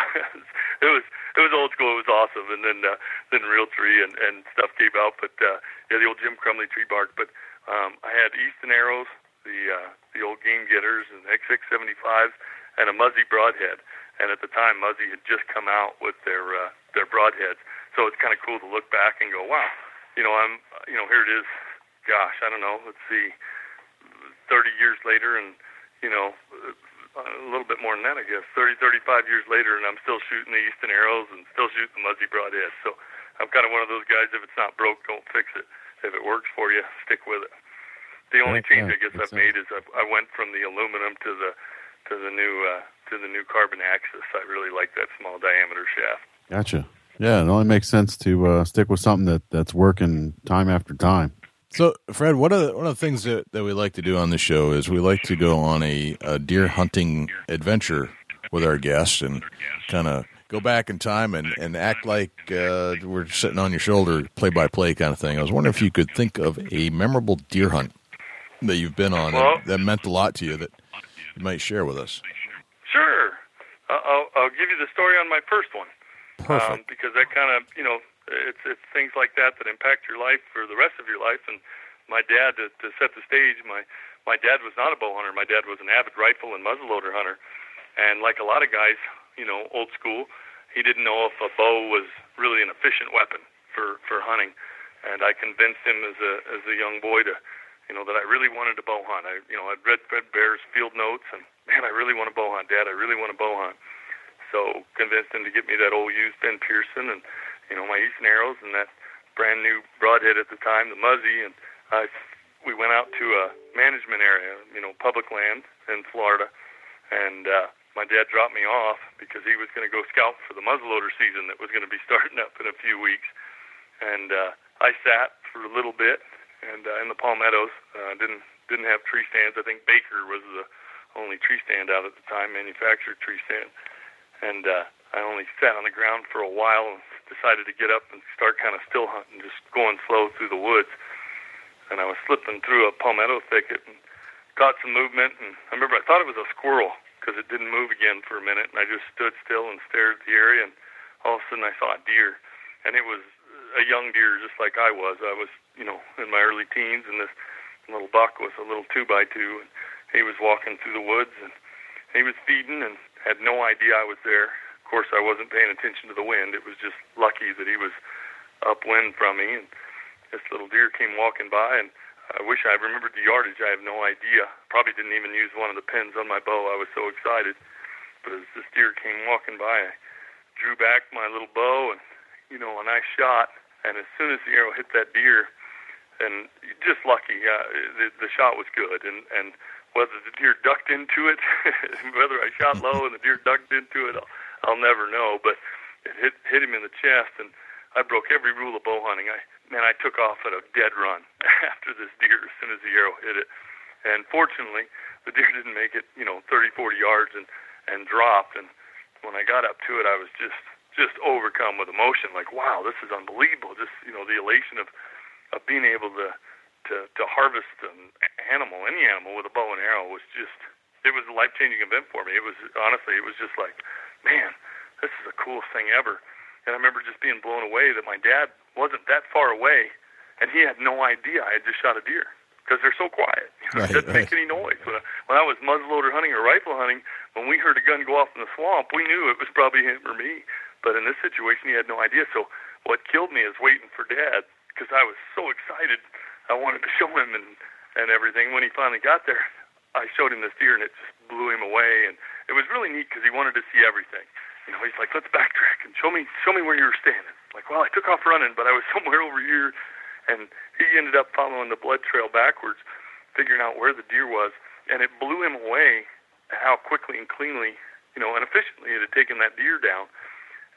it was old school. It was awesome. And then Real Tree and stuff came out. But the old Jim Crumley tree bark. But I had Easton arrows, the old Game Getters, and XX75s, and a Muzzy broadhead. And at the time, Muzzy had just come out with their broadheads. So it's kind of cool to look back and go, wow, here it is. Gosh, I don't know. Let's see, 30 years later, and a little bit more than that, I guess. 30, 35 years later, and I'm still shooting the Easton arrows and still shooting the Muzzy broadhead. So I'm kind of one of those guys. If it's not broke, don't fix it. If it works for you, stick with it. The only change I guess I've made is I went from the aluminum to the new carbon axis. I really like that small diameter shaft. Gotcha. Yeah, it only makes sense to stick with something that's working time after time. So, Fred, one of the things that we like to do on the show is we like to go on a deer hunting adventure with our guests and kind of go back in time and act like we're sitting on your shoulder, play-by-play kind of thing. I was wondering if you could think of a memorable deer hunt that you've been on that meant a lot to you that you might share with us. Sure. I'll give you the story on my first one. Perfect. Because that kind of, it's things like that impact your life for the rest of your life. And my dad, to set the stage, my dad was not a bow hunter. My dad was an avid rifle and muzzleloader hunter. And like a lot of guys, old school, he didn't know if a bow was really an efficient weapon for hunting. And I convinced him as a young boy to, that I really wanted to bow hunt. I'd read Fred Bear's field notes, and man, I really want to bow hunt, Dad. I really want to bow hunt. So convinced him to get me that old used Ben Pearson and my Easton arrows and that brand new broadhead at the time, the Muzzy, and we went out to a management area, public land in Florida, and my dad dropped me off because he was going to go scout for the muzzleloader season that was going to be starting up in a few weeks. And I sat for a little bit and in the palmettos, didn't have tree stands. I think Baker was the only tree stand out at the time, manufactured tree stand. And I only sat on the ground for a while and decided to get up and start kind of still hunting, just going slow through the woods. And I was slipping through a palmetto thicket and caught some movement. And I remember I thought it was a squirrel because it didn't move again for a minute. And I just stood still and stared at the area. And all of a sudden I saw a deer. And it was a young deer just like I was. I was, in my early teens, and this little buck was a little 2x2. And he was walking through the woods, and he was feeding and had no idea I was there. Of course, I wasn't paying attention to the wind. It was just lucky that he was upwind from me. And this little deer came walking by, and I wish I remembered the yardage. I have no idea. Probably didn't even use one of the pins on my bow. I was so excited. But as this deer came walking by, I drew back my little bow, and, and I shot. And as soon as the arrow hit that deer, and just lucky, the shot was good. And whether the deer ducked into it, whether I shot low and the deer ducked into it, I'll never know. But it hit him in the chest, and I broke every rule of bow hunting. I took off at a dead run after this deer as soon as the arrow hit it. And fortunately, the deer didn't make it, 30, 40 yards and dropped. And when I got up to it, I was just overcome with emotion. Like, wow, this is unbelievable. Just, the elation of being able to harvest an animal, any animal, with a bow and arrow was just, it was a life-changing event for me. It was, honestly, it was just like, man, this is the coolest thing ever. And I remember just being blown away that my dad wasn't that far away, and he had no idea I had just shot a deer because they're so quiet. It doesn't make any noise. When I was muzzleloader hunting or rifle hunting, when we heard a gun go off in the swamp, we knew it was probably him or me. But in this situation, he had no idea. So what killed me is waiting for Dad, because I was so excited. I wanted to show him and everything. When he finally got there, I showed him this deer, and it just blew him away. And it was really neat because he wanted to see everything. You know, he's like, let's backtrack and show me where you were standing. Like, well, I took off running, but I was somewhere over here. And he ended up following the blood trail backwards, figuring out where the deer was. And it blew him away at how quickly and cleanly, you know, and efficiently it had taken that deer down.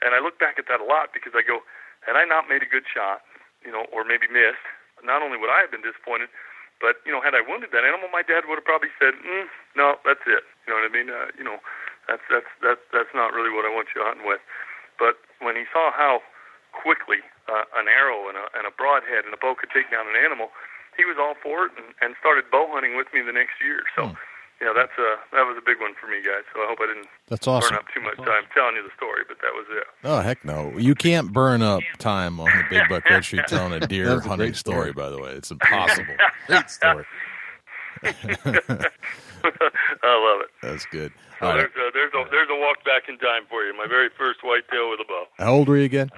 And I look back at that a lot because I go, had I not made a good shot, you know, or maybe missed, not only would I have been disappointed, but, you know, had I wounded that animal, my dad would have probably said, no, that's it. You know what I mean? You know, that's not really what I want you hunting with. But when he saw how quickly an arrow and a broadhead and a bow could take down an animal, he was all for it and started bow hunting with me the next year. So, you know, that was a big one for me, guys. So I hope I didn't burn up too much time telling you the story, but that was it. Oh, heck no. You can't burn up time on the Big Buck Registry telling a deer hunting story, by the way. It's impossible. Great story. I love it. That's good. So there's a walk back in time for you. My very first whitetail with a bow. How old were you again?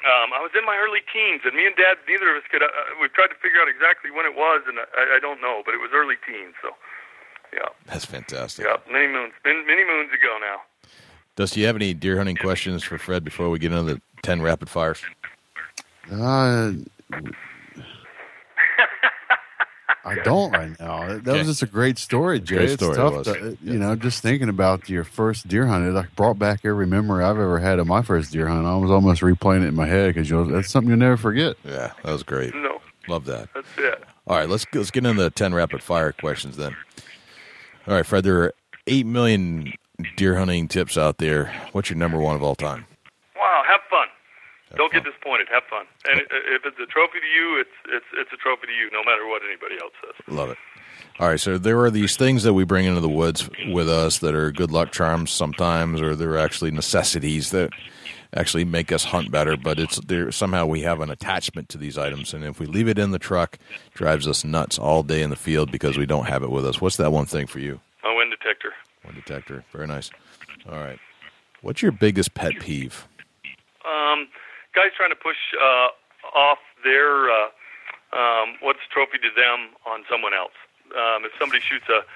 I was in my early teens, and me and Dad, neither of us could. We've tried to figure out exactly when it was, and I don't know, but it was early teens. So, yeah. That's fantastic. Yeah, many moons ago now. Do you have any deer hunting questions for Fred before we get into the 10 rapid fires? I don't right now. That was just a great story, Jay. Great story, it's tough to, you know, just thinking about your first deer hunt. It like brought back every memory I've ever had of my first deer hunt. I was almost replaying it in my head because that's something you'll never forget. Yeah, that was great. No, love that. That's it. All right, let's get into the 10 rapid fire questions then. All right, Fred, there are 8 million deer hunting tips out there. What's your number one of all time? Wow, have fun. Don't get disappointed. Have fun. And if it's a trophy to you, it's a trophy to you, no matter what anybody else says. Love it. All right, so there are these things that we bring into the woods with us that are good luck charms sometimes, or they're actually necessities that actually make us hunt better, but somehow we have an attachment to these items, and if we leave it in the truck, it drives us nuts all day in the field because we don't have it with us. What's that one thing for you? A wind detector. Wind detector. Very nice. All right. What's your biggest pet peeve? Guys trying to push off their what's a trophy to them on someone else. If somebody shoots a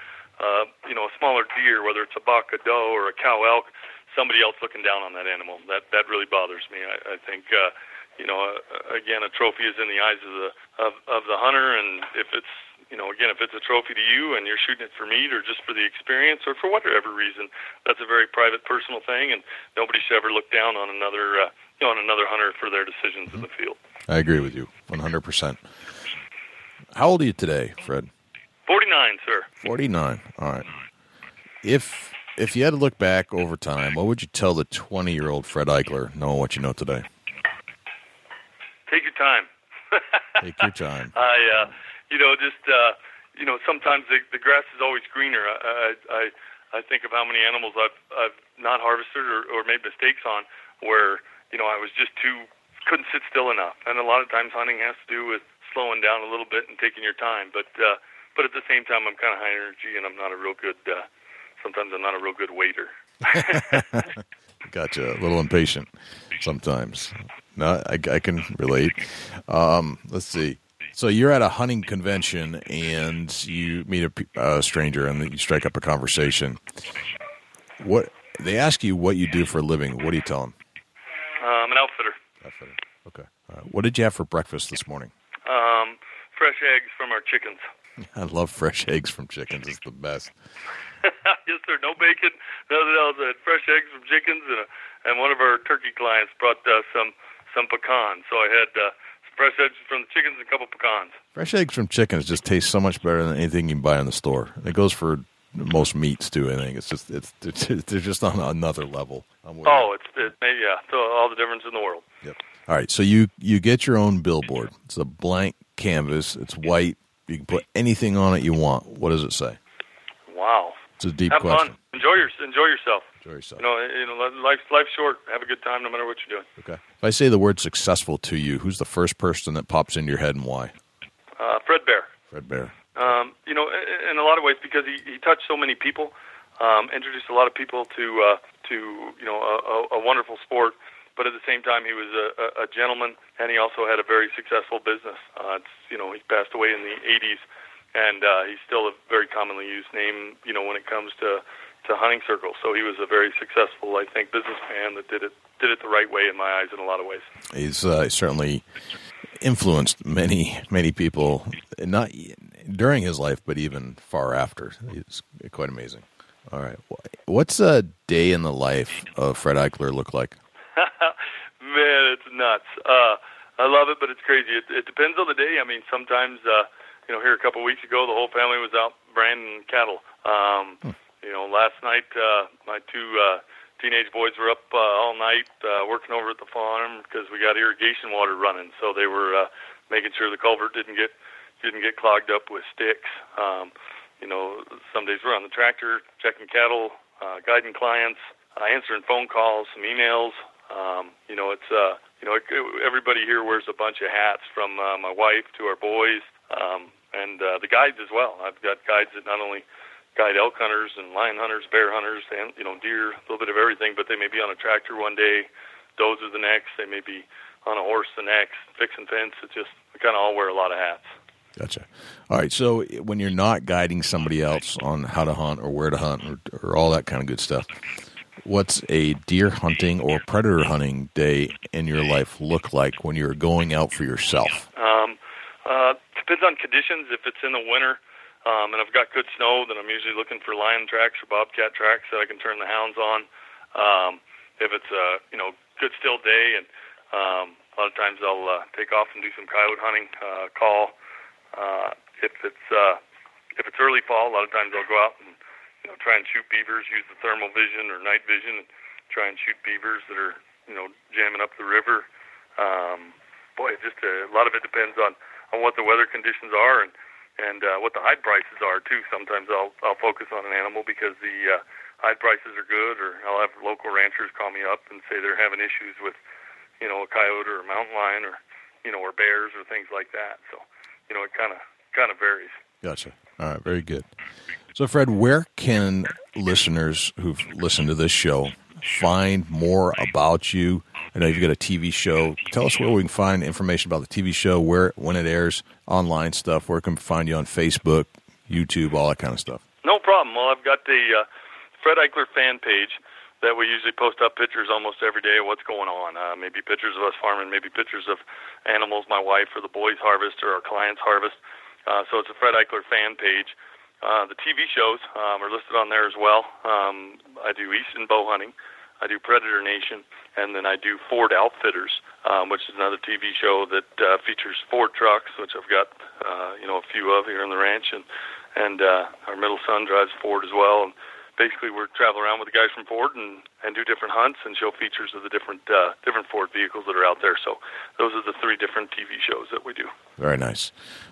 smaller deer, whether it's a buck, a doe, or a cow elk, somebody else looking down on that animal, that really bothers me. I think again, a trophy is in the eyes of the hunter, and if it's if it's a trophy to you and you're shooting it for meat or just for the experience or for whatever reason, that's a very private, personal thing, and nobody should ever look down on another hunter for their decisions in the field. I agree with you 100%. How old are you today, Fred? 49, sir. 49. All right. If you had to look back over time, what would you tell the 20-year-old Fred Eichler, knowing what you know today? Take your time. Take your time. Sometimes the grass is always greener. I think of how many animals I've not harvested or made mistakes on where, I was just couldn't sit still enough. And a lot of times hunting has to do with slowing down a little bit and taking your time. But at the same time, I'm kind of high energy and I'm not a real good, sometimes I'm not a real good waiter. Gotcha. A little impatient sometimes. No, I can relate. Let's see. So you're at a hunting convention and you meet a stranger and you strike up a conversation. What they ask you what you do for a living. What do you tell them? I'm an outfitter. Okay. What did you have for breakfast this morning? Fresh eggs from our chickens. I love fresh eggs from chickens. It's the best. Yes, sir. No bacon, nothing else. I had fresh eggs from chickens, and one of our turkey clients brought some pecans. So I had fresh eggs from the chickens and a couple pecans. Fresh eggs from chickens just taste so much better than anything you can buy in the store. And it goes for most meats too. I think they're just on another level. So all the difference in the world. Yep. All right. So you get your own billboard. It's a blank canvas. It's white. You can put anything on it you want. What does it say? Wow. It's a deep Have question. Fun. Enjoy yourself. Enjoy yourself. Life's short. Have a good time no matter what you're doing. Okay. If I say the word successful to you, who's the first person that pops into your head and why? Fred Bear. Fred Bear. In a lot of ways because he touched so many people, introduced a lot of people to a wonderful sport. But at the same time, he was a gentleman, and he also had a very successful business. He passed away in the 80s, and he's still a very commonly used name, when it comes to hunting circles. So he was a very successful, I think, businessman that did it the right way in my eyes in a lot of ways. He's certainly influenced many people, not during his life, but even far after. He's quite amazing. All right. What's a day in the life of Fred Eichler look like? Man, it's nuts. I love it, but it's crazy. It depends on the day. I mean, sometimes, here a couple of weeks ago, the whole family was out branding cattle. Last night, my two teenage boys were up all night working over at the farm because we got irrigation water running. So they were making sure the culvert didn't get clogged up with sticks. Some days we're on the tractor checking cattle, guiding clients, answering phone calls, some emails. Everybody here wears a bunch of hats, from my wife to our boys, and the guides as well. I've got guides that not only guide elk hunters and lion hunters, bear hunters, and deer, a little bit of everything. But they may be on a tractor one day, dozer the next. They may be on a horse the next, fixing fence. It's just we kind of all wear a lot of hats. Gotcha. All right. So when you're not guiding somebody else on how to hunt or where to hunt or all that kind of good stuff, what's a deer hunting or predator hunting day in your life look like when you're going out for yourself? Depends on conditions. If it's in the winter, and I've got good snow, then I'm usually looking for lion tracks or bobcat tracks that I can turn the hounds on. If it's a good still day, and a lot of times I'll take off and do some coyote hunting. If it's early fall, a lot of times I'll go out and try and shoot beavers, use the thermal vision or night vision, and try and shoot beavers that are jamming up the river. A lot of it depends on what the weather conditions are and what the hide prices are too. Sometimes I'll focus on an animal because the hide prices are good, or I'll have local ranchers call me up and say they're having issues with a coyote or a mountain lion or bears or things like that. So it kind of varies. Gotcha. All right, very good. So Fred, where can listeners who've listened to this show find more about you? I know you've got a TV show. Tell us where we can find information about the TV show, when it airs, online stuff, where can we find you on Facebook, YouTube, all that kind of stuff. No problem. Well, I've got the Fred Eichler fan page that we usually post up pictures almost every day of what's going on. Maybe pictures of us farming, maybe pictures of animals my wife or the boys harvest or our clients harvest. So it's a Fred Eichler fan page. The TV shows are listed on there as well. I do Easton Bowhunting, I do Predator Nation, and then I do Ford Outfitters, which is another TV show that features Ford trucks, which I've got a few of here on the ranch, and our middle son drives Ford as well. And basically, we travel around with the guys from Ford and do different hunts and show features of the different Ford vehicles that are out there. So those are the 3 different TV shows that we do. Very nice.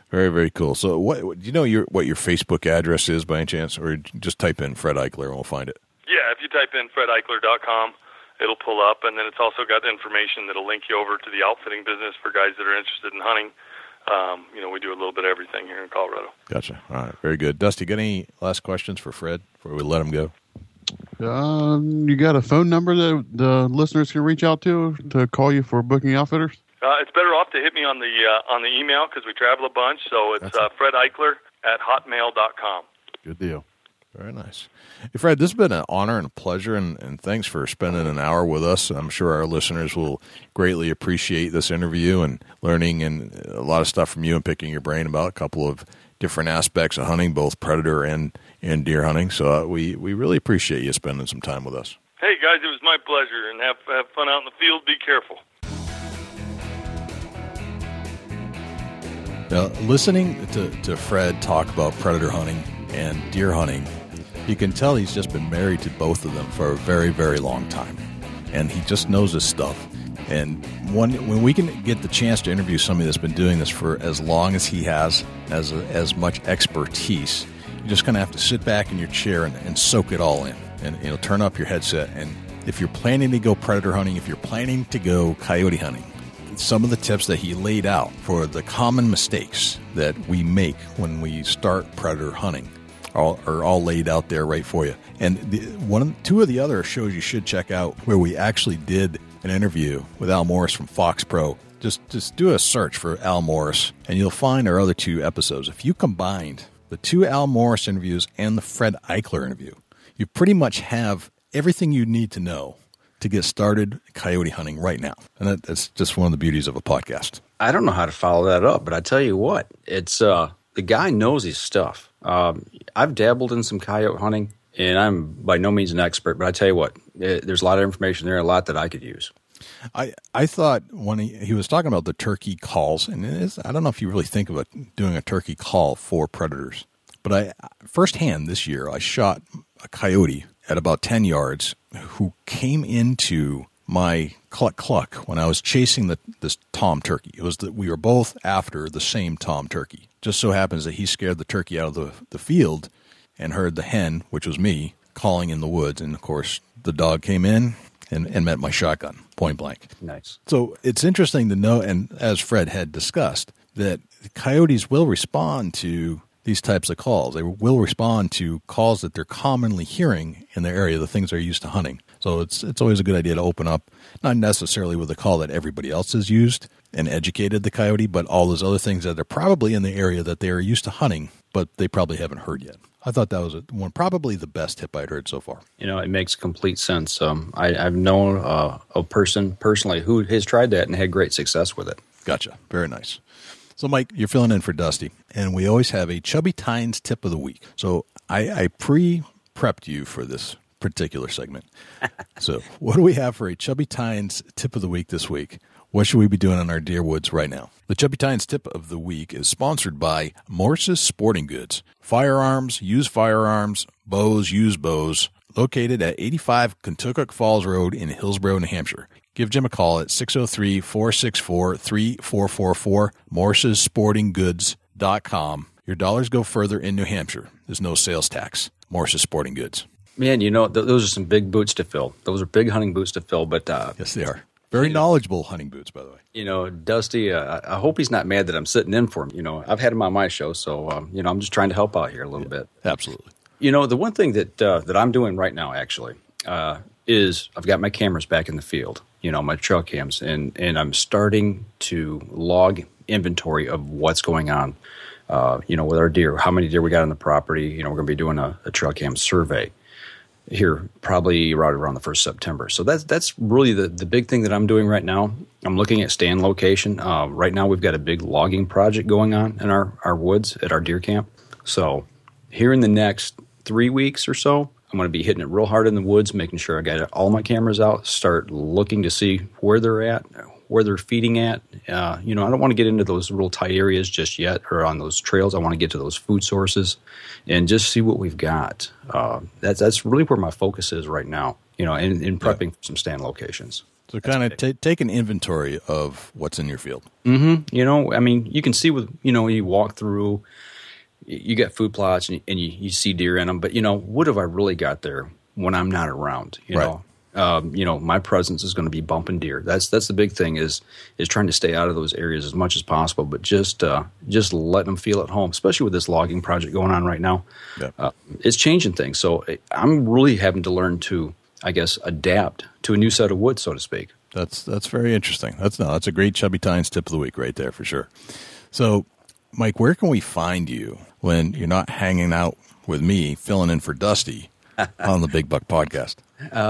Very, very cool. So what do you know what your Facebook address is by any chance, or just type in Fred Eichler and we'll find it? Yeah, if you type in fredeichler.com, it'll pull up, and then it's also got information that'll link you over to the outfitting business for guys that are interested in hunting. We do a little bit of everything here in Colorado. Gotcha. All right, very good. Dusty, got any last questions for Fred before we let him go? You got a phone number that the listeners can reach out to call you for booking outfitters? It's better off to hit me on the email because we travel a bunch. So it's Fred Eichler at hotmail.com. Good deal. Very nice. Hey, Fred, this has been an honor and a pleasure, and thanks for spending an hour with us. I'm sure our listeners will greatly appreciate this interview and learning and a lot of stuff from you and picking your brain about a couple of different aspects of hunting, both predator and deer hunting. So we really appreciate you spending some time with us. Hey, guys, it was my pleasure, and have fun out in the field. Be careful. Now, listening to Fred talk about predator hunting and deer hunting, you can tell he's just been married to both of them for a very, very long time. And he just knows his stuff. And when we can get the chance to interview somebody that's been doing this for as long as he has, as much expertise, you're just going to have to sit back in your chair and soak it all in. And turn up your headset. And if you're planning to go predator hunting, if you're planning to go coyote hunting, some of the tips that he laid out for the common mistakes that we make when we start predator hunting are all laid out there right for you. And two of the other shows you should check out where we actually did an interview with Al Morris from Fox Pro Just do a search for Al Morris, and you'll find our other 2 episodes. If you combined the 2 Al Morris interviews and the Fred Eichler interview, you pretty much have everything you need to know to get started coyote hunting right now. And that's just one of the beauties of a podcast. I don't know how to follow that up, but I tell you what, it's the guy knows his stuff. I've dabbled in some coyote hunting, and I'm by no means an expert, but I tell you what, there's a lot of information there, a lot that I could use. I thought when he was talking about the turkey calls, and I don't know if you really think of it doing a turkey call for predators, but I firsthand this year I shot a coyote at about 10 yards who came into my cluck when I was chasing this tom turkey. It was that we were both after the same tom turkey. Just so happens that he scared the turkey out of the field and heard the hen, which was me, calling in the woods, and of course the dog came in and met my shotgun, point blank. Nice. So it's interesting to know, and as Fred had discussed, that coyotes will respond to these types of calls. They will respond to calls that they're commonly hearing in their area, the things they're used to hunting. So it's always a good idea to open up, not necessarily with a call that everybody else has used and educated the coyote, but all those other things that are probably in the area that they are used to hunting, but they probably haven't heard yet. I thought that was probably the best tip I'd heard so far. It makes complete sense. I've known a person personally who has tried that and had great success with it. Gotcha. Very nice. So, Mike, you're filling in for Dusty, and we always have a Chubby Tines tip of the week. So I pre-prepped you for this particular segment. So what do we have for a Chubby Tines tip of the week this week? What should we be doing in our deer woods right now? The Chubby Tines tip of the week is sponsored by Morse's Sporting Goods. Firearms, used firearms, bows, used bows, located at 85 Kentucky Falls Road in Hillsborough, New Hampshire. Give Jim a call at 603-464-3444, morsessportinggoods.com. Your dollars go further in New Hampshire. There's no sales tax. Morse's Sporting Goods. Man, those are some big boots to fill. Those are big hunting boots to fill, but yes, they are. Very knowledgeable hunting boots, by the way. Dusty, I hope he's not mad that I'm sitting in for him. I've had him on my show, so, I'm just trying to help out here a little bit. Absolutely. The one thing that I'm doing right now, actually, is I've got my cameras back in the field, my trail cams, and I'm starting to log inventory of what's going on, with our deer, how many deer we got on the property. We're going to be doing a trail cam survey here probably right around the 1st September. So that's really the big thing that I'm doing right now. I'm looking at stand location. Right now we've got a big logging project going on in our woods at our deer camp. So here in the next 3 weeks or so, I'm going to be hitting it real hard in the woods, making sure I got all my cameras out, start looking to see where they're at, where they're feeding at. I don't want to get into those real tight areas just yet or on those trails. I want to get to those food sources and just see what we've got. That's really where my focus is right now, in prepping for some stand locations. So kind of take an inventory of what's in your field. Mm-hmm. You can see you walk through, you got food plots and you see deer in them, but what have I really got there when I'm not around? Right. My presence is going to be bumping deer. That's the big thing is trying to stay out of those areas as much as possible, but just letting them feel at home, especially with this logging project going on right now. Yeah. It's changing things. So I'm really having to learn to, I guess, adapt to a new set of wood, so to speak. That's very interesting. That's a great Chubby Tines tip of the week right there for sure. So, Mike, where can we find you when you're not hanging out with me, filling in for Dusty on the Big Buck Podcast?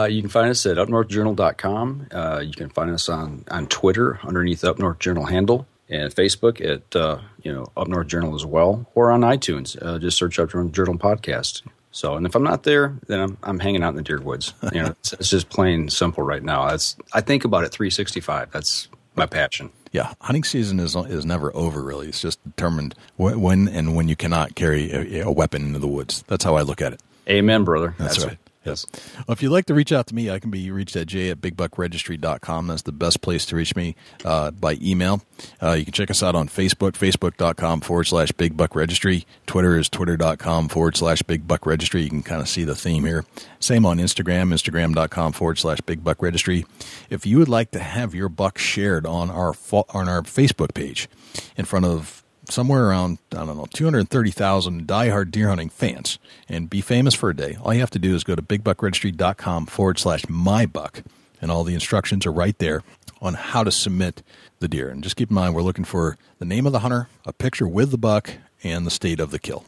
You can find us at upnorthjournal.com. You can find us on Twitter underneath Up North Journal handle, and Facebook at Up North Journal as well, or on iTunes. Just search Up North Journal Podcast. So, and if I'm not there, then I'm hanging out in the deer woods. It's just plain simple right now. I think about it 365. That's my passion. Yeah, hunting season is never over, really. It's just determined when you cannot carry a weapon into the woods. That's how I look at it. Amen, brother. That's right. Yes. Well, if you'd like to reach out to me, I can be reached at j@bigbuckregistry.com. That's the best place to reach me by email. You can check us out on Facebook, facebook.com/bigbuckregistry. Twitter is twitter.com/bigbuckregistry. You can kind of see the theme here. Same on Instagram, instagram.com/bigbuckregistry. If you would like to have your buck shared on our Facebook page in front of somewhere around, 230,000 diehard deer hunting fans and be famous for a day, all you have to do is go to bigbuckregistry.com/mybuck. and all the instructions are right there on how to submit the deer. And just keep in mind, we're looking for the name of the hunter, a picture with the buck, and the state of the kill.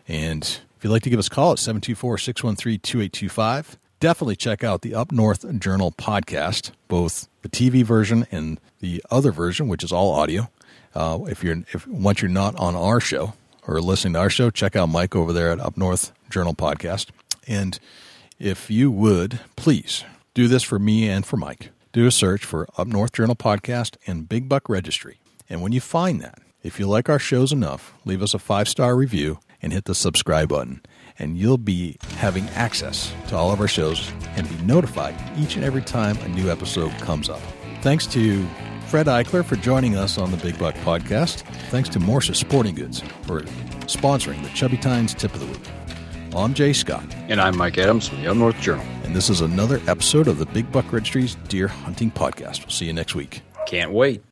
And if you'd like to give us a call at 724-613-2825, definitely check out the Up North Journal podcast, both the TV version and the other version, which is all audio. Once you're not on our show or listening to our show, check out Mike over there at Up North Journal podcast. And if you would, please do this for me and for Mike. Do a search for Up North Journal podcast and Big Buck Registry. And when you find that, if you like our shows enough, leave us a 5-star review and hit the subscribe button. And you'll be having access to all of our shows and be notified each and every time a new episode comes up. Thanks to Fred Eichler for joining us on the Big Buck Podcast. Thanks to Morse's Sporting Goods for sponsoring the Chubby Tines Tip of the Week. I'm Jay Scott. And I'm Mike Adams from the Up North Journal. And this is another episode of the Big Buck Registry's Deer Hunting Podcast. We'll see you next week. Can't wait.